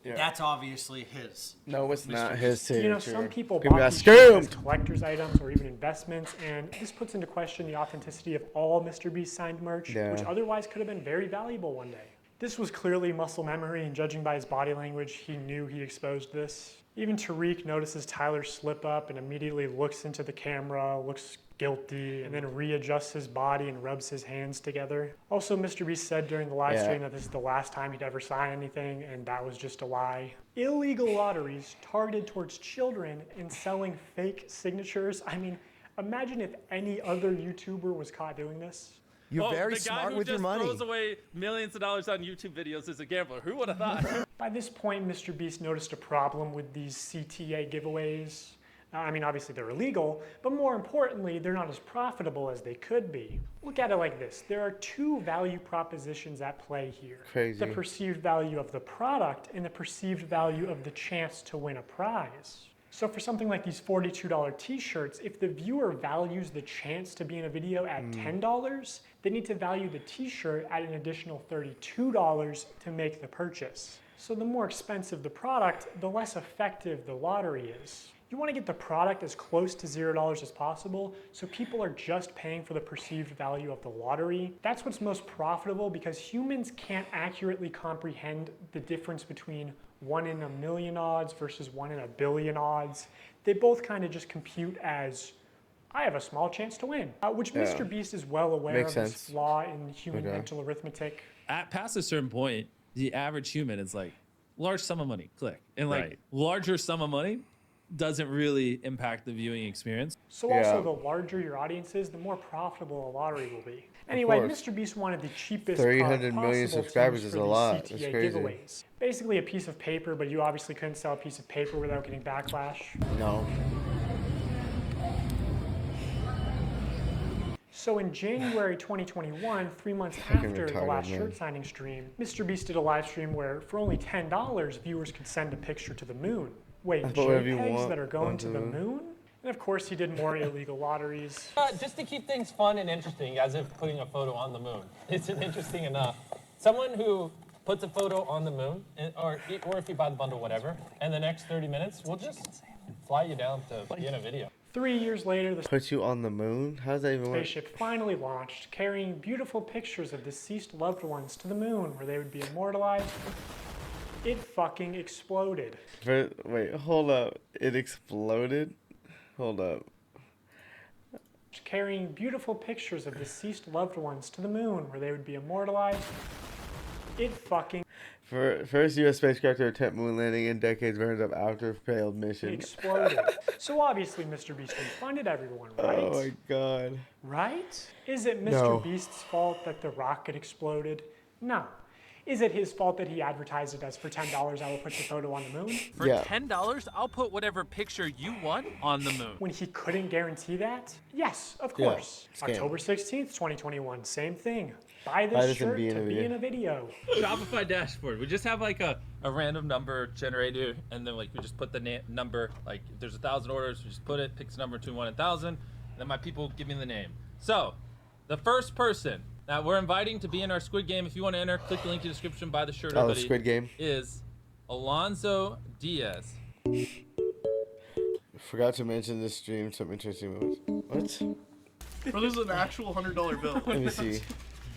That's obviously his. No, it's not his signature. You know, some people got bought these shirts as scammed. collector's items or even investments, and this puts into question the authenticity of all MrBeast signed merch, which otherwise could have been very valuable one day. This was clearly muscle memory, and judging by his body language, he knew he exposed this. Even Tariq notices Tyler slip up and immediately looks into the camera, looks guilty, and then readjusts his body and rubs his hands together. Also, MrBeast said during the live stream that this is the last time he'd ever sign anything, and that was just a lie. Illegal lotteries targeted towards children and selling fake signatures. I mean, imagine if any other YouTuber was caught doing this. You're very smart with your money. The guy who just throws away millions of dollars on YouTube videos is a gambler. Who would have thought? By this point, MrBeast noticed a problem with these CTA giveaways. I mean, obviously they're illegal, but more importantly, they're not as profitable as they could be. Look at it like this. There are two value propositions at play here. Crazy. The perceived value of the product and the perceived value of the chance to win a prize. So for something like these $42 t-shirts, if the viewer values the chance to be in a video at $10, they need to value the t-shirt at an additional $32 to make the purchase. So the more expensive the product, the less effective the lottery is. You want to get the product as close to $0 as possible, so people are just paying for the perceived value of the lottery. That's what's most profitable because humans can't accurately comprehend the difference between 1 in a million odds versus 1 in a billion odds. They both kind of just compute as, I have a small chance to win, which MrBeast is well aware of this flaw in human mental arithmetic. At past a certain point, the average human is like, large sum of money, click. And like larger sum of money doesn't really impact the viewing experience. So also the larger your audience is, the more profitable a lottery will be. Anyway, MrBeast wanted the cheapest 300 million subscribers is a lot. That's crazy. Giveaways. Basically a piece of paper, but you obviously couldn't sell a piece of paper without getting backlash. No. So in January 2021, 3 months after the last shirt signing stream, MrBeast did a live stream where for only $10, viewers could send a picture to the moon. Wait, JPEGs that are going to the moon? And of course, he did more illegal lotteries. Just to keep things fun and interesting, as if putting a photo on the moon isn't interesting enough. Someone who puts a photo on the moon, or if you buy the bundle, whatever, and the next 30 minutes, we'll just fly you down to be in a video. 3 years later, the Put you on the moon? How does that even work? spaceship finally launched, carrying beautiful pictures of deceased loved ones to the moon, where they would be immortalized. It fucking exploded. Wait, hold up. It exploded? Hold up. Carrying beautiful pictures of deceased loved ones to the moon, where they would be immortalized. It fucking First U.S. spacecraft to attempt moon landing in decades burns up after failed mission. exploded. So obviously MrBeast funded everyone, right? Oh my god. Right? Is it No. MrBeast's fault that the rocket exploded? No. Is it his fault that he advertised it as for $10 I will put your photo on the moon? For $10, I'll put whatever picture you want on the moon. When he couldn't guarantee that? Yes, of Yeah, course. scam. October 16th, 2021, same thing. Buy this shirt to be in a video. Shopify dashboard. We just have like a random number generator, and then like we just put the number. Like if there's 1,000 orders, we just put it, picks a number between 1 and 1,000. Then my people give me the name. So the first person that we're inviting to be in our Squid Game, if you want to enter, click the link in the description, buy the shirt. Oh, the Squid Game. Is Alonzo Diaz. Forgot to mention this stream some interesting moments. What? Bro, this is an actual $100 bill. Let me see.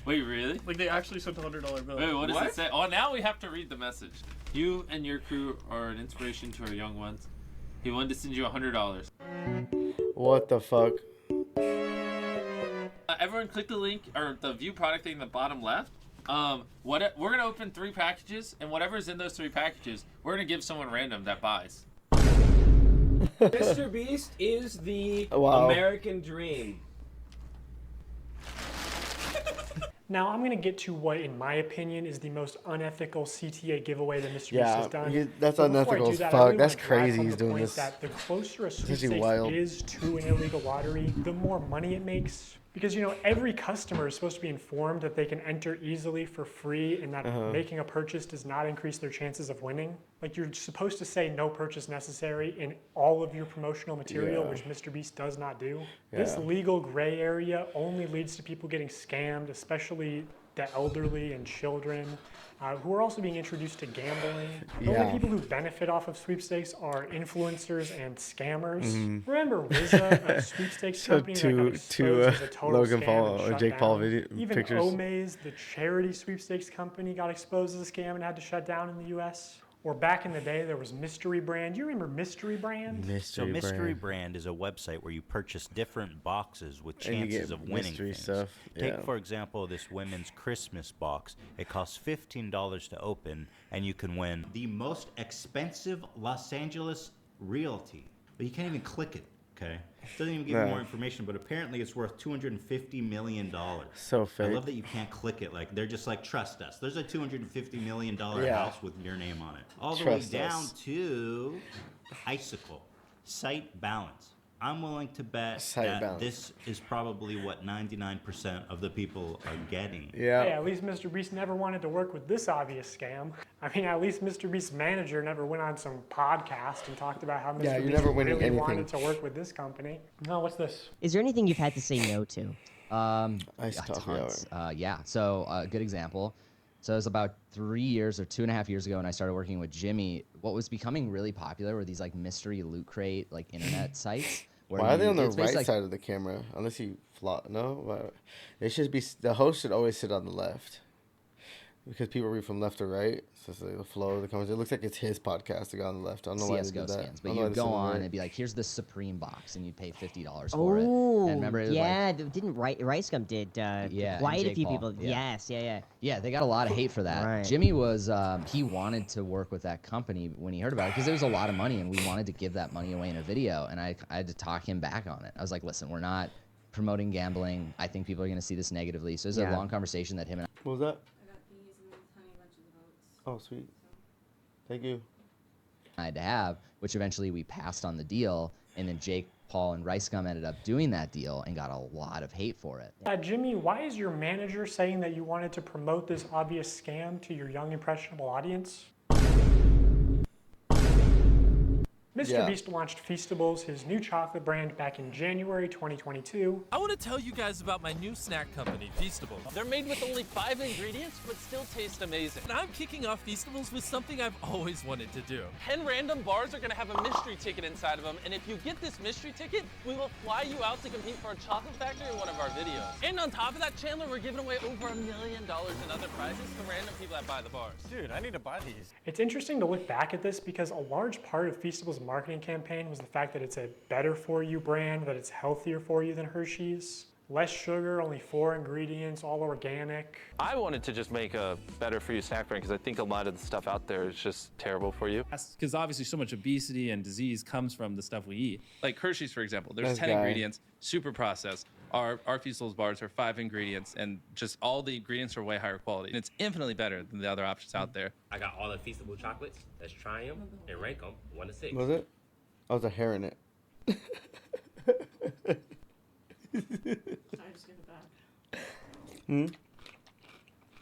Wait, really? Like they actually sent a $100 bill. Wait, what does it say? Oh, now we have to read the message. You and your crew are an inspiration to our young ones. He wanted to send you $100. What the fuck? Everyone click the link or the view product thing in the bottom left. We're gonna open 3 packages, and whatever's in those 3 packages, we're gonna give someone random that buys. MrBeast is the Wow. American dream. Now I'm gonna get to what, in my opinion, is the most unethical CTA giveaway that MrBeast Yeah, has done. that's But before I unethical do as that, I fuck. really That's wanna drive crazy home he's the doing point this. That the closer a This is sweepstakes wild. is to an illegal lottery, the more money it makes. Because, you know, every customer is supposed to be informed that they can enter easily for free and that making a purchase does not increase their chances of winning. Like, you're supposed to say no purchase necessary in all of your promotional material, Yeah. which MrBeast does not do. Yeah. This legal gray area only leads to people getting scammed, especially the elderly and children, who are also being introduced to gambling. The Yeah. only people who benefit off of sweepstakes are influencers and scammers. Mhm. Remember RZA, a sweepstakes So company that got exposed as a total Logan scam Paul and or shut Jake Paul down. video Even pictures. Omaze, the charity sweepstakes company, got exposed as a scam and had to shut down in the US. Or back in the day, there was Mystery Brand. You remember Mystery Brand? So Mystery Brand is a website where you purchase different boxes with And you chances get of winning mystery things. stuff, Take, yeah. for example, this women's Christmas box. It costs $15 to open, and you can win the most expensive Los Angeles realty. But you can't even click it, okay? It doesn't even give you No. more information, but apparently it's worth $250 million. So I fake. love that you can't click it. Like, they're just like, trust us. There's a $250 million Yeah. house with your name on it. All the Trust way down us. to Icicle. Site balance. I'm willing to bet Site that balance. this is probably what 99% of the people are getting. Yeah. Hey, at least MrBeast never wanted to work with this obvious scam. I mean, at least MrBeast's manager never went on some podcast and talked about how MrBeast Yeah, you're never winning really anything. wanted to work with this company. No, what's this? Is there anything you've had to say no to? Iced coffee hour. Tons. Yeah. So a good example. So it was about 3 years or 2.5 years ago when I started working with Jimmy. What was becoming really popular were these like mystery loot crate like internet sites. Where Why are they on the it's right basically like- side of the camera? Unless you flop. No? Why? It should be. The host should always sit on the left. Because people read from left to right. So it's like the flow of the comments. It looks like it's his podcast to go on the left. I don't know why they CSGO did that. skins, I but don't know why you'd they go sit on right. and be like, "Here's the Supreme box," and you'd pay $50 for it. Oh, And remember, it was yeah, like, didn't Ricegum did yeah, quite and a Jake few Paul, people. yeah. Yes, yeah. Yeah, they got a lot of hate for that. Right. Jimmy was, he wanted to work with that company when he heard about it because it was a lot of money and we wanted to give that money away in a video. And I had to talk him back on it. I was like, listen, we're not promoting gambling. I think people are going to see this negatively. So it was a long conversation that him and What was that? I got these and then Honey Bunches of Oats. Oh, sweet. Thank you. I had to have, which eventually we passed on the deal. And then Jake, Paul, and Ricegum ended up doing that deal and got a lot of hate for it. Jimmy, why is your manager saying that you wanted to promote this obvious scam to your young, impressionable audience? MrBeast launched Feastables, his new chocolate brand, back in January 2022. I want to tell you guys about my new snack company, Feastables. They're made with only 5 ingredients, but still taste amazing. And I'm kicking off Feastables with something I've always wanted to do. 10 random bars are going to have a mystery ticket inside of them, and if you get this mystery ticket, we will fly you out to compete for a chocolate factory in one of our videos. And on top of that, Chandler, we're giving away over $1 million in other prizes to random people that buy the bars. Dude, I need to buy these. It's interesting to look back at this because a large part of Feastables' marketing campaign was the fact that it's a better for you brand, that it's healthier for you than Hershey's. Less sugar, only 4 ingredients, all organic. I wanted to just make a better for you snack brand because I think a lot of the stuff out there is just terrible for you. Because obviously so much obesity and disease comes from the stuff we eat. Like Hershey's, for example, there's This 10 guy. ingredients, super processed. Our Feastables bars are 5 ingredients, and just all the ingredients are way higher quality. And it's infinitely better than the other options out there. I got all the Feastable chocolates. Let's try them and rank them 1 to 6. Was it? Oh, there's a hair in it. I just give it back. Hmm?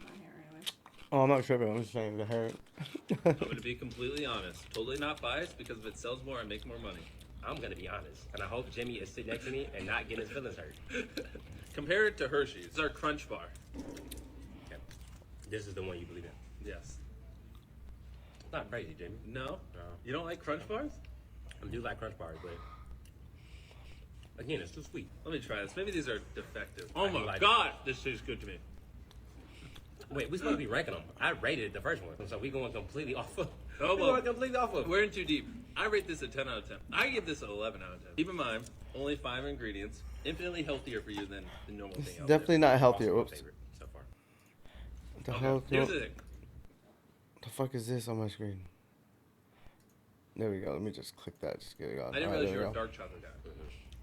My hair anyway. Oh, I'm not tripping. I'm just saying the hair. I'm going to be completely honest. Totally not biased because if it sells more, I make more money. I'm going to be honest. And I hope Jimmy is sitting next to me and not getting his feelings hurt. Compare it to Hershey's. It's our Crunch Bar. Okay. This is the one you believe in. Yes. It's not crazy, Jimmy. No? No. You don't like Crunch Bars? I do like Crunch Bars, but again, it's too sweet. Let me try this. Maybe these are defective. I Oh do my like god, this tastes good to me. Wait, we're supposed to be ranking them. I rated the first one, so we going completely off of. Oh, we well, going completely off of. we're in too deep. I rate this a 10 out of 10. I give this an 11 out of 10. Keep in mind, only 5 ingredients, infinitely healthier for you than the normal It's thing out definitely there. not healthier. Whoops. Favorite so far. What the Okay, hell? here's No. the thing. The fuck is this on my screen? There we go. Let me just click that. Just get it on. I didn't Alright, realize there you were we a go. dark chocolate guy.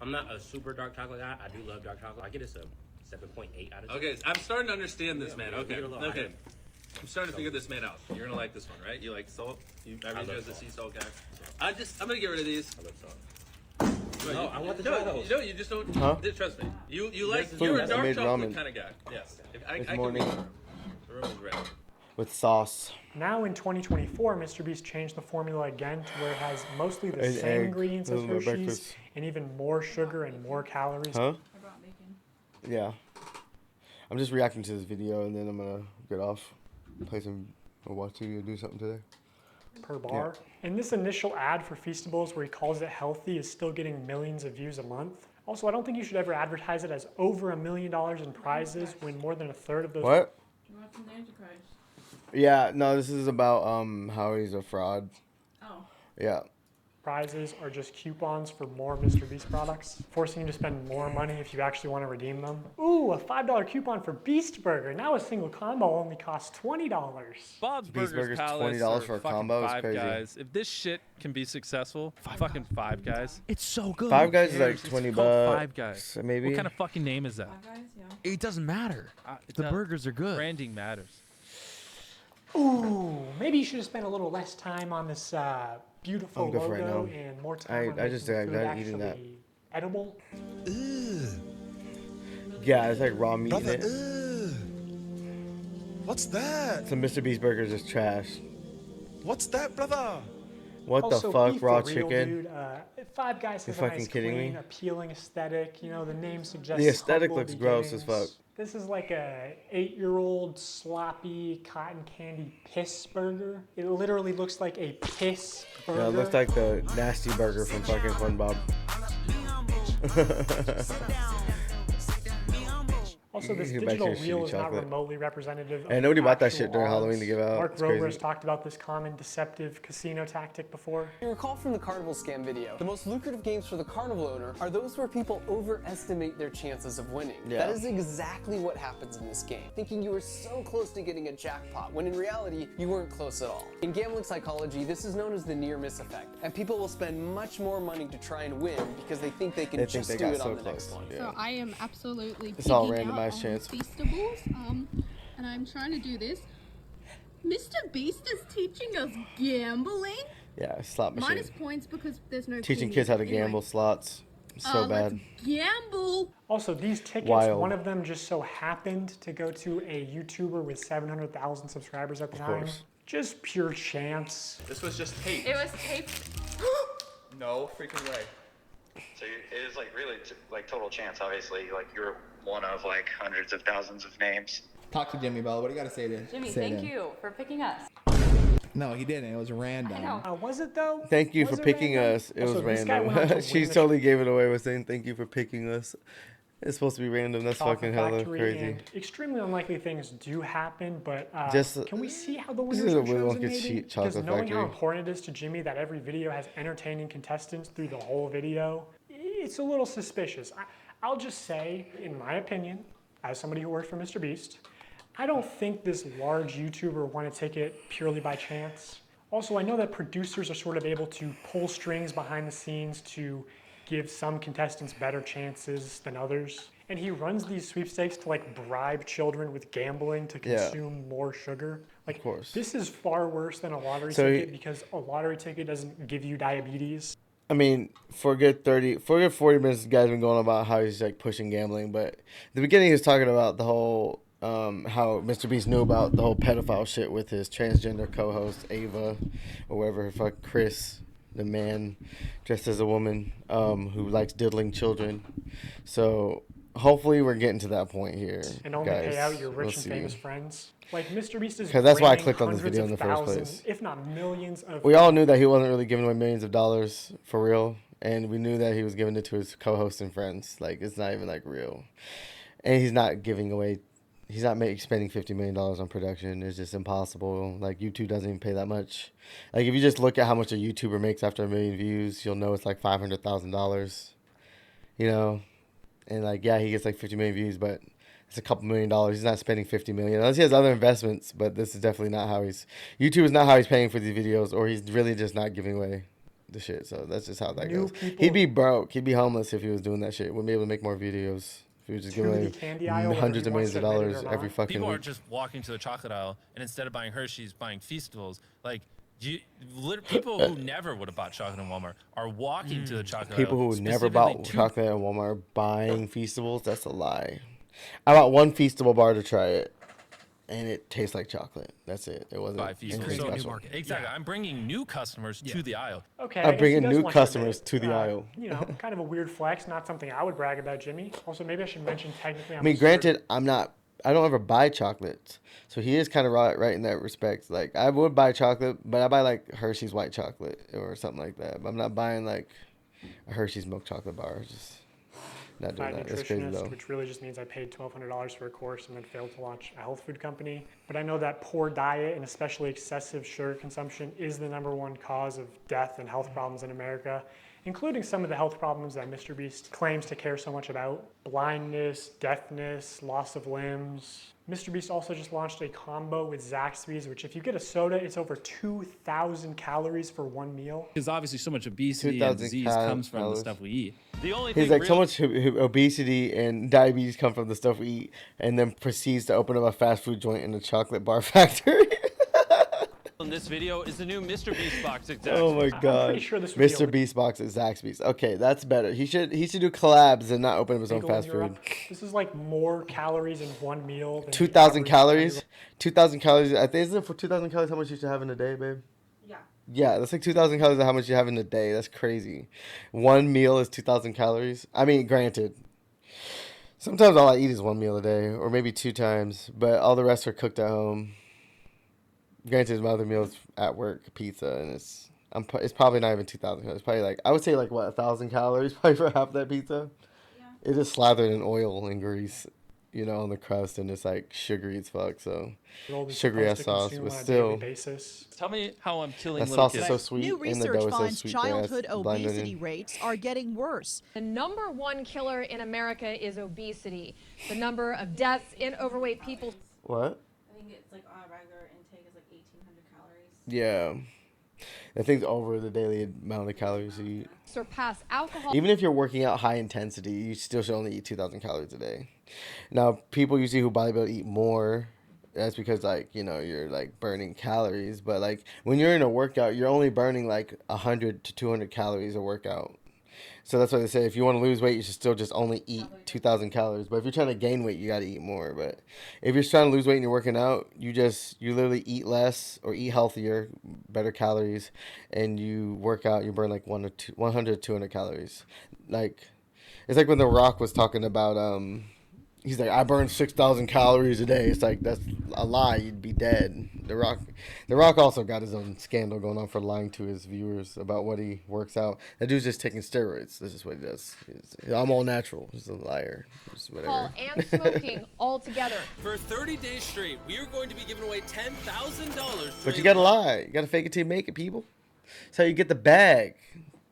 I'm not a super dark chocolate guy. I do love dark chocolate. I get this a 7.8 out of 10. Okay, I'm starting to understand this, Yeah, man. we Okay, get a little okay. higher. I'm starting to figure this man out. You're gonna like this one, right? You like salt? I read you as a sea salt guy. I'm gonna get rid of these. I love salt. No, I want to try those. No, you just don't. Huh? Trust me. You like Food. you're a I dark made chocolate ramen kind of guy. Yes. I this can morning read the room is red. with sauce. Now in 2024, MrBeast changed the formula again to where it has mostly the An same egg. ingredients This as is my Hershey's breakfast. and even more sugar and more calories. Huh? I brought bacon. Yeah. I'm just reacting to this video and then I'm gonna get off, play some, or watch TV or do something today. Per bar. And this initial ad for Feastables where he calls it healthy is still getting millions of views a month. Also, I don't think you should ever advertise it as over $1 million in prizes when more than a third of those... What? You're watching the Antichrist. Yeah, no, this is about how he's a fraud. Oh. Yeah. Prizes are just coupons for more MrBeast products, forcing you to spend more money if you actually want to redeem them. Ooh, a $5 coupon for Beast Burger. Now a single combo only costs $20. Bob's Beast Burgers Burger's Palace $20 or for a fucking combo is Five crazy. Guys. If this shit can be successful, fucking Five Guys. It's so good. Five Guys is like It's 20 called bucks. Five Guys. Maybe. What kind of fucking name is that? Five Guys, yeah. It doesn't matter. The burgers are good. Branding matters. Ooh, maybe you should have spent a little less time on this beautiful I'm good for right logo now. and more time on I just making the food I'm eating that. actually edible. Yeah, it's like raw meat Brother, in it. What's that? Some Mr. Beast burgers is trash. What's that, brother? What Also, the fuck, be raw for real, chicken? dude. Five Guys You has a fucking nice, kidding clean, me? appealing aesthetic. You know, the name suggests The aesthetic humble looks gross as beginnings. fuck. This is like a 8-year-old sloppy cotton candy piss burger. It literally looks like a piss burger. Yeah, it looks like the nasty burger from fucking SpongeBob. Also, this You can buy digital shitty reel is not chocolate. remotely representative of And nobody the bought that actual shit during Halloween to odds. give out. Mark It's Rober has crazy. talked about this common deceptive casino tactic before. You recall from the Carnival scam video, the most lucrative games for the Carnival owner are those where people overestimate their chances of winning. Yeah. That is exactly what happens in this game, thinking you were so close to getting a jackpot, when in reality, you weren't close at all. In gambling psychology, this is known as the near-miss effect, and people will spend much more money to try and win because they think they can They think just they do got it so on the close. next one. Yeah. So I am absolutely It's all picking out randomized on chance. Feastables, and I'm trying to do this. Mr. Beast is teaching us gambling. Yeah, slot machine. Minus points because there's no Teaching cool kids how to music. Anyway, gamble slots. So let's bad. gamble. Also, these tickets, Wild. one of them just so happened to go to a YouTuber with 700,000 subscribers at the Of time. course. Just pure chance. This was just taped. It was taped. No freaking way. So it is like really like total chance. Obviously, like you're one of like hundreds of thousands of names. Talk to Jimmy, Bella. What do you got to say to Jimmy, say thank to- you for picking us. No, he didn't. It was random. I know. Was it though? Thank you Was for it picking random? us. It Also, was this guy went on to random. win She the totally gave it away with saying thank you for picking us. It's supposed to be random. That's Chocolate fucking hella Factory, crazy. and extremely unlikely things do happen, but Just- can we see how the this winners is a are really chosen, lucky maybe? cheat, Because Chocolate knowing how Factory. important it is to Jimmy that every video has entertaining contestants through the whole video, it's a little suspicious. I'll just say, in my opinion, as somebody who works for MrBeast, I don't think this large YouTuber won a ticket purely by chance. Also, I know that producers are sort of able to pull strings behind the scenes to give some contestants better chances than others. And he runs these sweepstakes to like bribe children with gambling to Yeah. consume more sugar. Like, Of course. this is far worse than a lottery So ticket because a lottery ticket doesn't give you diabetes. I mean, for a good 40 minutes, the guy's been going about how he's like pushing gambling. But at the beginning, he was talking about the whole how MrBeast knew about the whole pedophile shit with his transgender co-host Ava, or whatever her fuck, Chris, the man dressed as a woman who likes diddling children. So hopefully, we're getting to that point here, And only guys. pay out your We'll rich and see. famous friends. Like, MrBeast is 'Cause that's why I draining clicked on this hundreds video of in the first thousands, place. if not millions of We all knew that he wasn't really giving away millions of dollars for real, and we knew that he was giving it to his co-hosts and friends. Like, it's not even like real, and he's not giving away. He's not spending $50 million on production. It's just impossible. Like, YouTube doesn't even pay that much. Like, if you just look at how much a YouTuber makes after 1 million views, you'll know it's like $500,000. You know, and like, yeah, he gets like 50 million views, but it's a couple $1 million. He's not spending 50 million unless he has other investments. But this is definitely not how YouTube is not how he's paying for these videos, or he's really just not giving away the shit. So that's just how that New goes. people- He'd be broke. He'd be homeless if he was doing that shit. Wouldn't be able to make more videos. If he was just To giving the away candy aisle, whether hundreds he of wants millions of to admit it dollars or every not. fucking People week. aren't just walking to the chocolate aisle and instead of buying Hershey's, buying Feastables. Like, people who never would have bought chocolate in Walmart are walking to the chocolate People aisle. who never specifically bought to- chocolate at Walmart are buying Feastables. That's a lie. I bought one Feastable bar to try it, and it tastes like chocolate. That's it. It wasn't buy Feastables. anything So- special. Exactly. I'm bringing new customers to the aisle. Okay, I'm I guess he bringing does new want to customers admit, to the aisle. You know, kind of a weird flex, not something I would brag about, Jimmy. Also, maybe I should mention technically I I'm mean, a granted, I don't ever buy chocolates. So he is kind of right in that respect. Like, I would buy chocolate, but I buy like Hershey's white chocolate or something like that. But I'm not buying like a Hershey's milk chocolate bar. It's just not doing that. That's crazy nutritionist, though. which really just means I paid $1,200 for a course and then failed to launch a health food company. But I know that poor diet and especially excessive sugar consumption is the #1 cause of death and health problems in America, including some of the health problems that MrBeast claims to care so much about: blindness, deafness, loss of limbs. MrBeast also just launched a combo with Zaxby's, which if you get a soda, it's over 2,000 calories for one meal. Because obviously so much obesity 2,000 and disease comes from the calories. stuff we eat. The only He's thing like, real- so much obesity and diabetes come from the stuff we eat, and then proceeds to open up a fast food joint in a chocolate bar factory. In this video is the new MrBeast box exact. Oh my god. Mr. Beast box at Zaxby's. Okay, that's better. He should do collabs and not open up his own fast food. This is like more calories in one meal than 2,000 calories. 2,000 calories. I think isn't it for 2,000 calories how much you should have in a day, babe? Yeah. Yeah, that's like 2,000 calories of how much you have in a day. That's crazy. One meal is 2,000 calories. I mean, granted. Sometimes all I eat is one meal a day, or maybe 2 times, but all the rest are cooked at home. Granted, my other meals at work, pizza, and it's probably not even 2,000 calories. It's probably like, I would say like, what, 1,000 calories probably for half that pizza? Yeah. It's just slathered in oil and grease, you know, on the crust, and it's like sugary as fuck, so sugary ass sauce, but still. Tell me how I'm killing That little sauce kids. is so sweet, New and the research dough is so finds sweet. childhood That's blind obesity onion. rates are getting worse. The number one killer in America is obesity. The number of deaths in overweight people. What? I think it's like on a regular intake is like 1,800 calories. Yeah. I think over the daily amount of calories you eat. Surpass alcohol. Even if you're working out high intensity, you still should only eat 2,000 calories a day. Now, people usually who bodybuild eat more. That's because, like, you know, you're, like, burning calories. But, like, when you're in a workout, you're only burning, like, 100 to 200 calories a workout. So that's why they say if you want to lose weight, you should still just only eat 2,000 calories. But if you're trying to gain weight, you got to eat more. But if you're trying to lose weight and you're working out, you literally eat less or eat healthier, better calories, and you work out, you burn like 100 to 200 calories. Like, it's like when The Rock was talking about, he's like, I burn 6,000 calories a day. It's like, that's a lie. You'd be dead. The Rock also got his own scandal going on for lying to his viewers about what he works out. That dude's just taking steroids. This is what he does. I'm all natural. He's a liar. Just whatever. And smoking all together. For 30 days straight, we are going to be giving away $10,000. But you gotta lie. You gotta fake it till you make it, people. That's how you get the bag.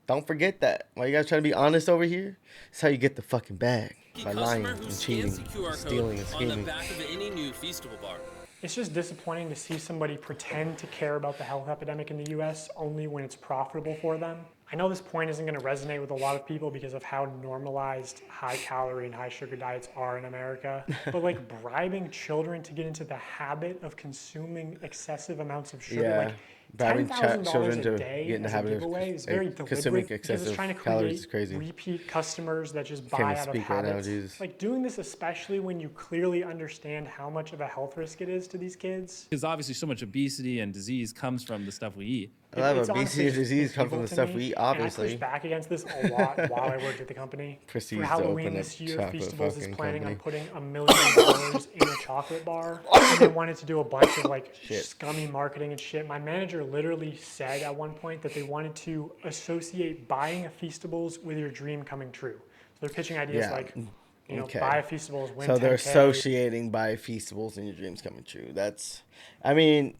Don't forget that. Why you guys trying to be honest over here? That's how you get the fucking bag. By lying and cheating, stealing and scheming. On the back of any new Feastable bar. It's just disappointing to see somebody pretend to care about the health epidemic in the US only when it's profitable for them. I know this point isn't going to resonate with a lot of people because of how normalized high calorie and high sugar diets are in America, but like bribing children to get into the habit of consuming excessive amounts of sugar, like bribing children to day get in the as a habit giveaway is very of consuming deliberate because it's excessive trying to calories is create crazy. repeat customers that just Can't buy even out of speak right now, habit. Jesus. Like doing this, especially when you clearly understand how much of a health risk it is to these kids. Because obviously so much obesity and disease comes from the stuff we eat. A lot of obesity and disease come from the stuff we eat, And I obviously. pushed back against this a lot while I worked at the company. Proceeds For to Halloween open this a year, chocolate Feastables is fucking planning on company. putting $1 million in a chocolate bar. And they wanted to do a bunch of like scummy marketing and shit. My manager literally said at one point that they wanted to associate buying a Feastables with your dream coming true. So they're pitching ideas like, you know, buy a Feastables, win 10K. So they're associating buy Feastables and your dreams coming true. That's, I mean,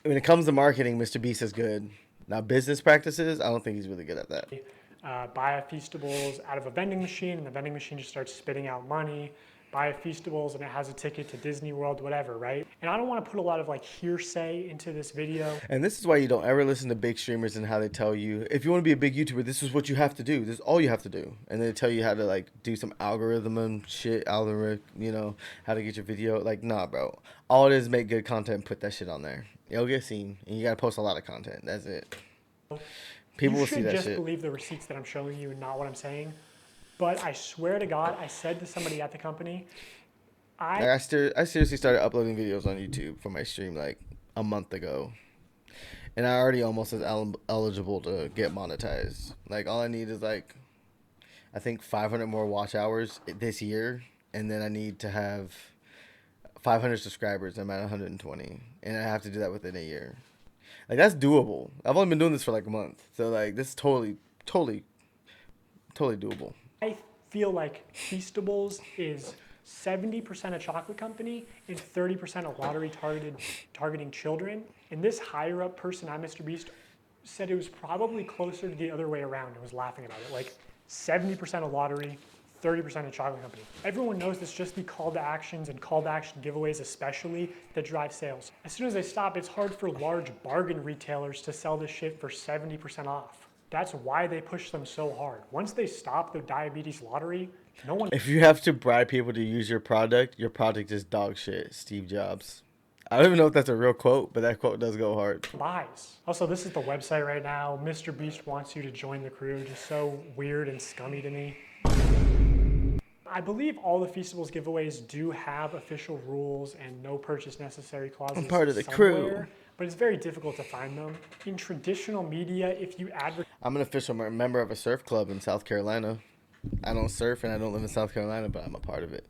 when it comes to marketing, Mr. Beast is good. Now, business practices, I don't think he's really good at that. Buy a Feastables out of a vending machine, and the vending machine just starts spitting out money. Buy a Feastables, and it has a ticket to Disney World, whatever, right? And I don't want to put a lot of like hearsay into this video. And this is why you don't ever listen to big streamers and how they tell you, if you want to be a big YouTuber, this is what you have to do. This is all you have to do. And they tell you how to like do some algorithm and shit, you know, how to get your video. Like, nah, bro. All it is make good content and put that shit on there. You'll get seen, and you got to post a lot of content. That's it. People will see that shit. You should just believe the receipts that I'm showing you and not what I'm saying. But I swear to God, I said to somebody at the company, I seriously started uploading videos on YouTube for my stream like a month ago. And I already almost was eligible to get monetized. Like, all I need is like, I think 500 more watch hours this year. And then I need to have 500 subscribers. I'm at 120. And I have to do that within a year. Like, that's doable. I've only been doing this for like a month. So like, this is totally doable. I feel like Feastables is 70% a chocolate company and 30% a lottery targeting children. And this higher up person at MrBeast said it was probably closer to the other way around and was laughing about it. Like 70% a lottery, 30% a chocolate company. Everyone knows this just be call to actions and call to action giveaways especially that drive sales. As soon as they stop, it's hard for large bargain retailers to sell this shit for 70% off. That's why they push them so hard. Once they stop the diabetes lottery, no one... If you have to bribe people to use your product is dog shit. Steve Jobs. I don't even know if that's a real quote, but that quote does go hard. Buys. Also, this is the website right now. MrBeast wants you to join the crew. Just so weird and scummy to me. I believe all the Feastables giveaways do have official rules and no purchase necessary clauses. I'm part of the somewhere, crew. But it's very difficult to find them. In traditional media, if you advertise... I'm an official member of a surf club in South Carolina. I don't surf and I don't live in South Carolina, but I'm a part of it.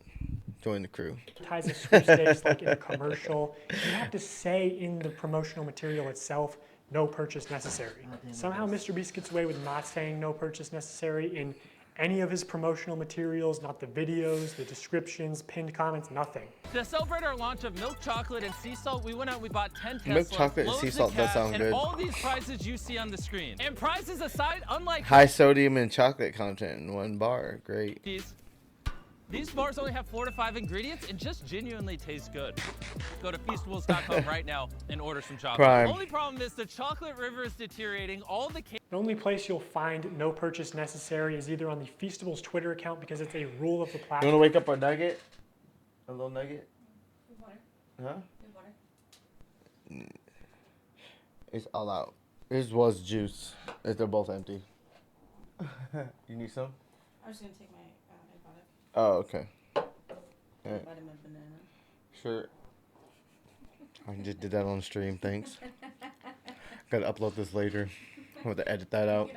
Join the crew. Advertise a sweepstakes like in a commercial. You have to say in the promotional material itself, no purchase necessary. Somehow MrBeast gets away with not saying no purchase necessary in any of his promotional materials, not the videos, the descriptions, pinned comments, nothing. To celebrate our launch of milk chocolate and sea salt, we went out and we bought 10 Teslas, Milk chocolate and sea salt does sound and good. all these prizes you see on the screen. And prizes aside, unlike High sodium and chocolate content in one bar. Great. These bars only have 4 to 5 ingredients and just genuinely taste good. Go to Feastables.com right now and order some chocolate. Prime. The only problem is the chocolate river is deteriorating. All the The only place you'll find no purchase necessary is either on the Feastables Twitter account because it's a rule of the You platform. want to wake up our nugget? A little nugget? Huh? It's all out. This was juice. They're both empty. You need some? I'm just gonna take my antibiotic. Oh, okay. Alright. Vitamin banana. Sure. I just did that on stream, thanks. Gotta upload this later. I have to edit that out.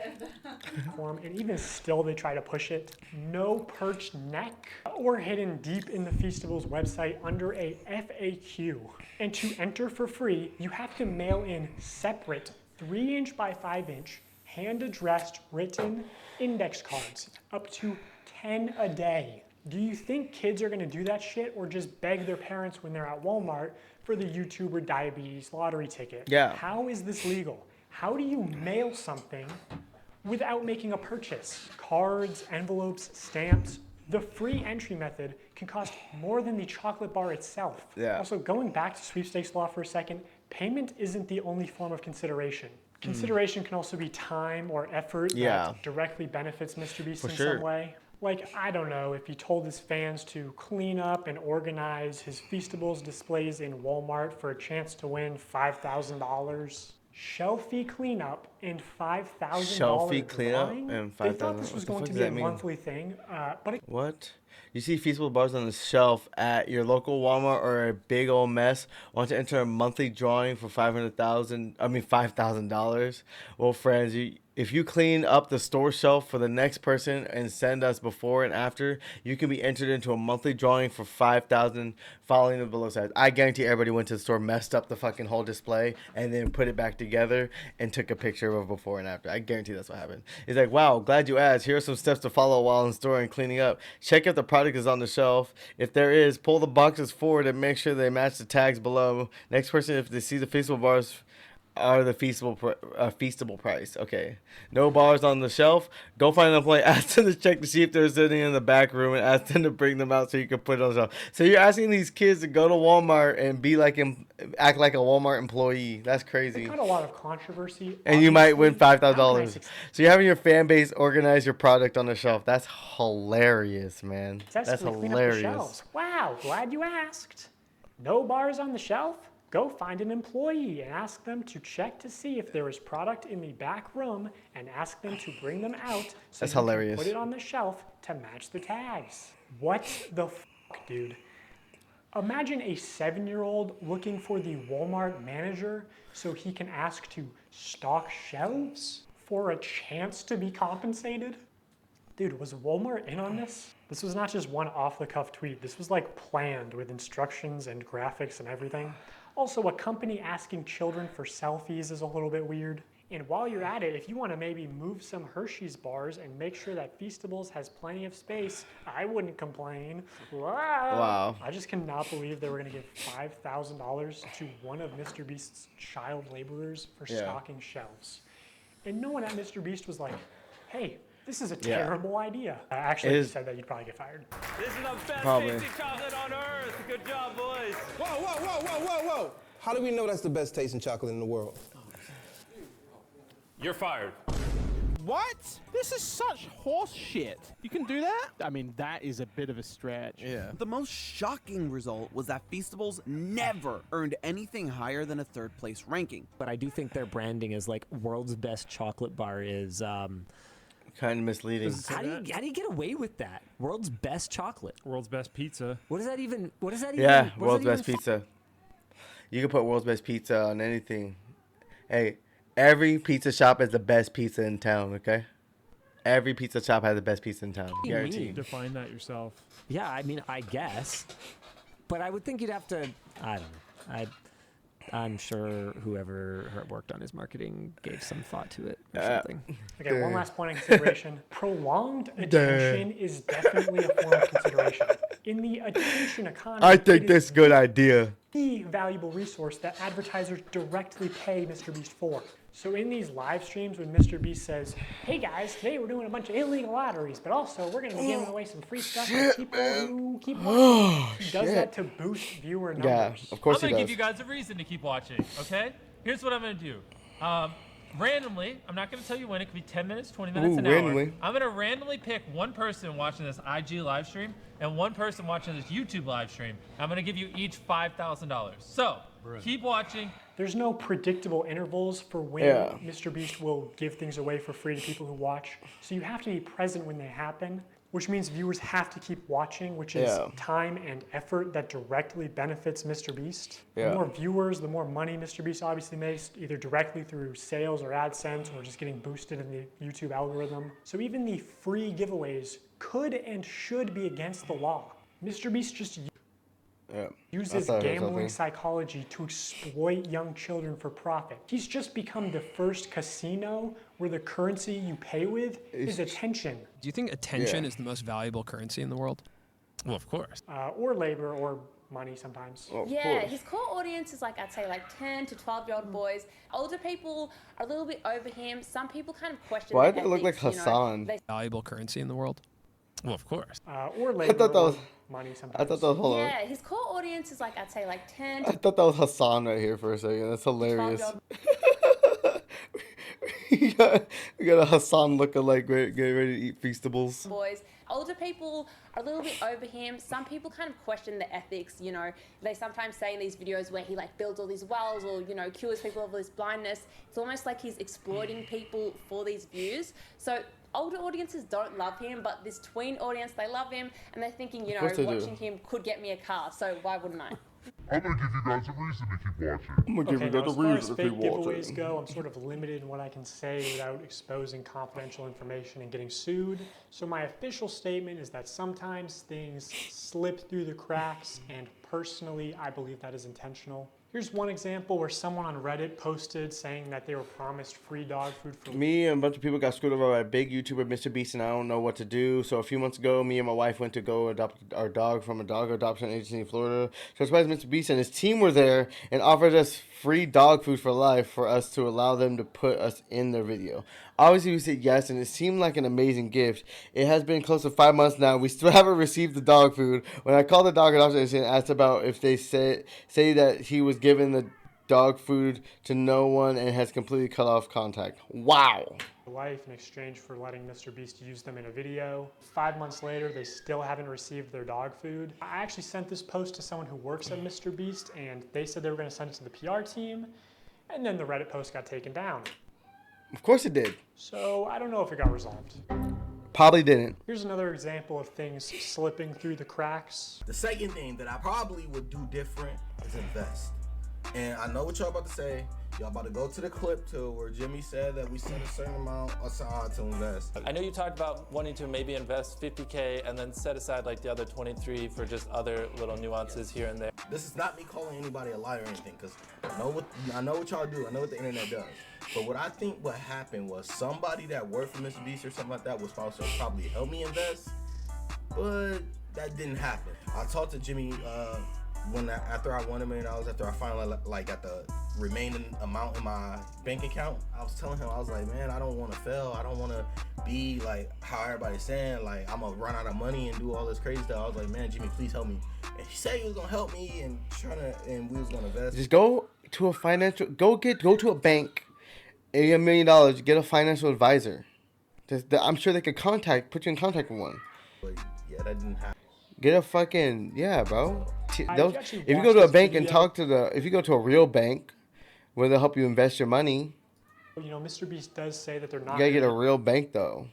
And even still, they try to push it. No perched neck or hidden deep in the Feastables website under a FAQ. And to enter for free, you have to mail in separate 3" by 5" hand-addressed written index cards, up to 10 a day. Do you think kids are gonna do that shit or just beg their parents when they're at Walmart for the YouTuber diabetes lottery ticket? Yeah. How is this legal? How do you mail something without making a purchase? Cards, envelopes, stamps. The free entry method can cost more than the chocolate bar itself. Yeah. Also, going back to sweepstakes law for a second, payment isn't the only form of consideration. Consideration can also be time or effort that directly benefits MrBeast in some way. Like, I don't know, if he told his fans to clean up and organize his Feastables displays in Walmart for a chance to win $5,000. Shelfie cleanup and $5,000 Shelfie cleanup drawing? and They $5,000. thought this was going What to the be fuck a does that mean? monthly thing, but it What? You see Feastable bars on the shelf at your local Walmart or a big old mess. Want to enter a monthly drawing for $5,000? Well, friends, if you clean up the store shelf for the next person and send us before and after, you can be entered into a monthly drawing for $5,000 following the below size. I guarantee everybody went to the store, messed up the fucking whole display, and then put it back together and took a picture of before and after. I guarantee that's what happened. It's like, wow, glad you asked. Here are some steps to follow while in store and cleaning up. Check if the product is on the shelf. If there is, pull the boxes forward and make sure they match the tags below. Next person, if they see the Feastable bars are the feastable price. Okay. No bars on the shelf. Go find an employee. Ask them to check to see if they're sitting in the back room and ask them to bring them out so you can put it on the shelf. So you're asking these kids to go to Walmart and act like a Walmart employee. That's crazy. got a lot of controversy. And you might win obviously. $5,000. So you're having your fan base organize your product on the shelf. That's hilarious, man. That's Successfully clean up the hilarious. shelves. Wow, glad you asked. No bars on the shelf? Go find an employee and ask them to check to see if there is product in the back room and ask them to bring them out so That's you hilarious. can put it on the shelf to match the tags. What the fuck, dude? Imagine a 7-year-old looking for the Walmart manager so he can ask to stock shelves for a chance to be compensated? Dude, was Walmart in on this? This was not just one off-the-cuff tweet. This was like planned with instructions and graphics and everything. Also, a company asking children for selfies is a little bit weird. And while you're at it, if you want to maybe move some Hershey's bars and make sure that Feastables has plenty of space, I wouldn't complain. Wow. I just cannot believe they were going to give $5,000 to one of MrBeast's child laborers for stocking shelves. And no one at MrBeast was like, hey, this is a terrible idea. Actually, if you said that, you'd probably get fired. This is the best tasting chocolate on earth. Good job, boys. Whoa. How do we know that's the best tasting chocolate in the world? You're fired. What? This is such horse shit. You can do that? I mean, that is a bit of a stretch. Yeah. The most shocking result was that Feastables never earned anything higher than a third place ranking. But I do think their branding as like world's best chocolate bar is kind of misleading. How do you get away with that? World's best chocolate. World's best pizza. What does that even? What does that even? Yeah, what does world's that best even pizza. You can put world's best pizza on anything. Hey, every pizza shop is the best pizza in town, okay? Every pizza shop has the best pizza in town. Guaranteed. Define that yourself. Yeah, I mean, I guess. But I would think you'd have to, I don't know. I'm sure whoever worked on his marketing gave some thought to it or something. Okay, one last point of consideration. Prolonged attention is definitely a form of consideration. In the attention economy, I think this is a good idea. The valuable resource that advertisers directly pay MrBeast for. So in these live streams when MrBeast says, hey guys, today we're doing a bunch of illegal lotteries, but also we're going to be giving away some free stuff for people who keep watching. He does that to boost viewer numbers. Yeah, of course he I'm going to does. give you guys a reason to keep watching, okay? Here's what I'm going to do. Randomly, I'm not going to tell you when. It could be 10 minutes, 20 minutes, an randomly. hour. I'm going to randomly pick one person watching this IG live stream and one person watching this YouTube live stream. I'm going to give you each $5,000. So, keep watching. There's no predictable intervals for when MrBeast will give things away for free to people who watch. So you have to be present when they happen, which means viewers have to keep watching, which is time and effort that directly benefits MrBeast. The more viewers, the more money MrBeast obviously makes, either directly through sales or AdSense or just getting boosted in the YouTube algorithm. So even the free giveaways could and should be against the law. MrBeast just uses gambling psychology to exploit young children for profit. He's just become the first casino where the currency you pay with is attention. Do you think attention is the most valuable currency in the world? Well, of course. Or labor or money sometimes. His core audience is like, I'd say like 10 to 12-year-old boys. Older people are a little bit over him. Some people kind of question Why the did it look like ethics, Hassan? Valuable currency in the world? Well, of course. Or labor. I thought that was money sometimes. I thought that was hold on. His core audience is like, I'd say like 10 I thought that was Hassan right here for a second. That's hilarious. we got a Hassan lookalike getting ready to eat Feastables. boys. Older people are a little bit over him. Some people kind of question the ethics, you know. They sometimes say in these videos where he like builds all these wells or, you know, cures people of this blindness. It's almost like he's exploiting people for these views. So older audiences don't love him, but this tween audience, they love him and they're thinking, you know, watching him could get me a car, so why wouldn't I? I'm gonna give you guys a reason to keep watching. I'm gonna give you guys a reason to keep watching. As far as fake giveaways go, I'm sort of limited in what I can say without exposing confidential information and getting sued. So my official statement is that sometimes things slip through the cracks, and personally, I believe that is intentional. Here's one example where someone on Reddit posted saying that they were promised free dog food for Me and a bunch of people got screwed over by a big YouTuber, MrBeast, and I don't know what to do. So a few months ago, me and my wife went to go adopt our dog from a dog adoption agency in Florida. So surprised MrBeast and his team were there and offered us free dog food for life for us to allow them to put us in their video. Obviously, we said yes, and it seemed like an amazing gift. It has been close to 5 months now. We still haven't received the dog food. When I called the dog adoption agency and asked about if they say that he was given the dog food to no one and has completely cut off contact. Wow. Life in exchange for letting MrBeast use them in a video. 5 months later, they still haven't received their dog food. I actually sent this post to someone who works at MrBeast, and they said they were going to send it to the PR team, and then the Reddit post got taken down. Of course it did. So I don't know if it got resolved. Probably didn't. Here's another example of things slipping through the cracks. The second thing that I probably would do different is invest. And I know what y'all about to say. Y'all about to go to the clip to where Jimmy said that we set a certain amount aside to invest. I know you talked about wanting to maybe invest $50K and then set aside like the other 23 for just other little nuances here and there. This is not me calling anybody a liar or anything, because I know what y'all do. I know what the internet does. But what I think what happened was somebody that worked for MrBeast or something like that was supposed to probably help me invest, but that didn't happen. I talked to Jimmy after I won $1 million, after I finally got the remaining amount in my bank account. I was telling him, I was like, man, I don't want to fail. I don't want to be like how everybody's saying, like I'm gonna run out of money and do all this crazy stuff. I was like, man, Jimmy, please help me. And he said he was gonna help me and we was gonna invest. Just go to a financial, go to a bank, $1 million, get a financial advisor. I'm sure they could put you in contact with one. But yeah, that didn't happen. Get a fucking, yeah, bro. I've If actually you go watched to a this bank and video. talk to if you go to a real bank where they'll help you invest your money, You know, MrBeast does say that they're you not gotta get a gonna real bank though.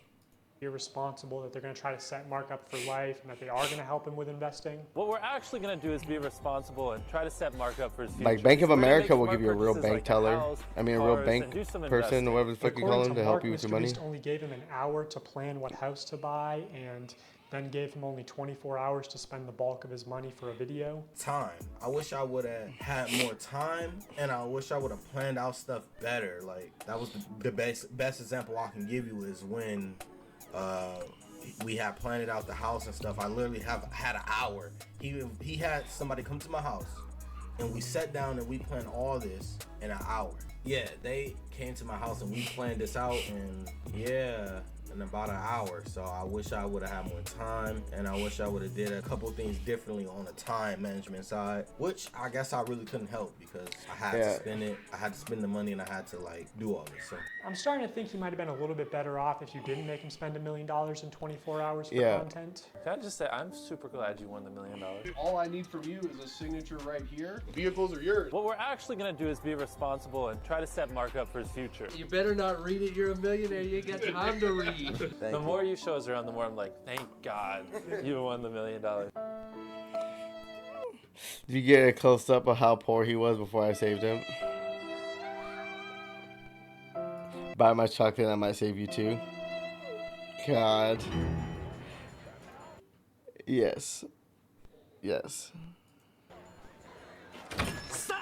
be irresponsible, that they're going to try to set Mark up for life, and that they are going to help him with investing. What we're actually going to do is be responsible and try to set Mark up for his future. Like Bank of We're gonna America make will smart give you a real purchases bank like a teller. house, I mean, a real cars, bank and do some person, investing. or whatever the fuck you call them, to help you with your money. MrBeast only gave him an hour to plan what house to buy, and then gave him only 24 hours to spend the bulk of his money for a video. Time. I wish I would have had more time, and I wish I would have planned out stuff better. Like, that was the best example I can give you is when we had planned out the house and stuff. I literally had an hour. He had somebody come to my house, and we sat down and we planned all this in an hour. Yeah, they came to my house and we planned this out, and yeah, in about an hour. So I wish I would have had more time, and I wish I would have did a couple things differently on the time management side, which I guess I really couldn't help because I had to spend it. I had to spend the money, and I had to like do all this. So I'm starting to think he might have been a little bit better off if you didn't make him spend $1 million in 24 hours for content. Can I just say, I'm super glad you won the $1 million. All I need from you is a signature right here. The vehicles are yours. What we're actually going to do is be responsible and try to set Mark up for his future. You better not read it. You're a millionaire. You ain't got time to read. The more you show us around, the more I'm like, thank God you won the $1 million. Did you get a close up of how poor he was before I saved him? Buy my chocolate, I might save you too. God. Yes. Yes. So,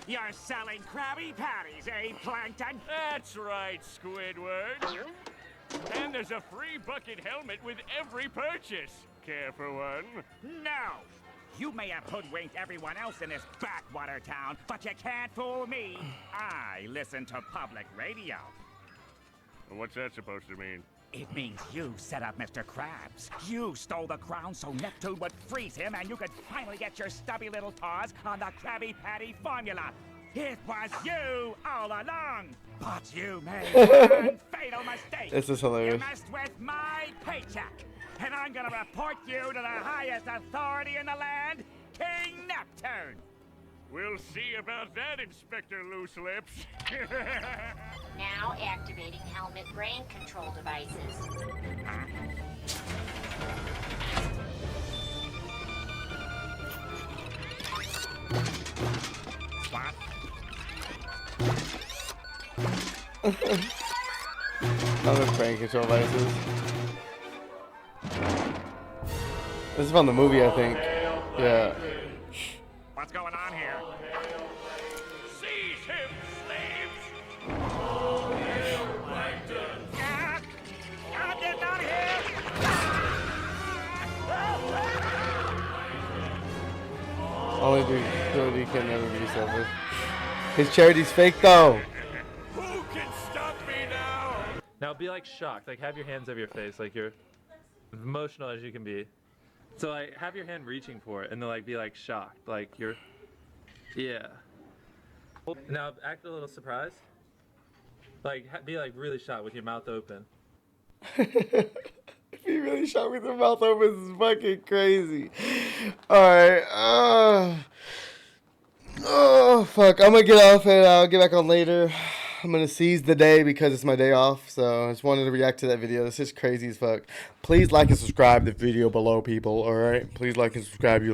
you're selling Krabby Patties, eh, Plankton? That's right, Squidward. And there's a free bucket helmet with every purchase. Care for one? No! You may have hoodwinked everyone else in this backwater town, but you can't fool me. I listen to public radio. What's that supposed to mean? It means you set up Mr. Krabs. You stole the crown so Neptune would freeze him and you could finally get your stubby little paws on the Krabby Patty formula. It was you all along, but you made one fatal mistake. This is hilarious. You messed with my paycheck, and I'm gonna report you to the highest authority in the land, King Neptune. We'll see about that, Inspector Loose Lips. Now activating helmet brain control devices. Other brain control devices. This is from the movie, I think. Yeah. What's going on here? Seize him, slaves! God, they're not here! Only dude can never be selfish. His charity's fake though. Who can stop me now? Now be like shocked, like have your hands over your face, like you're emotional as you can be. So like have your hand reaching for it and then like be like shocked, like you're, yeah. Now act a little surprised. Like be like really shocked with your mouth open. He really shot me with the mouth open. This is fucking crazy. Alright. Oh, fuck. I'm gonna get off it. I'll get back on later. I'm gonna seize the day because it's my day off. So I just wanted to react to that video. This is crazy as fuck. Please like and subscribe the video below, people. Alright? Please like and subscribe. You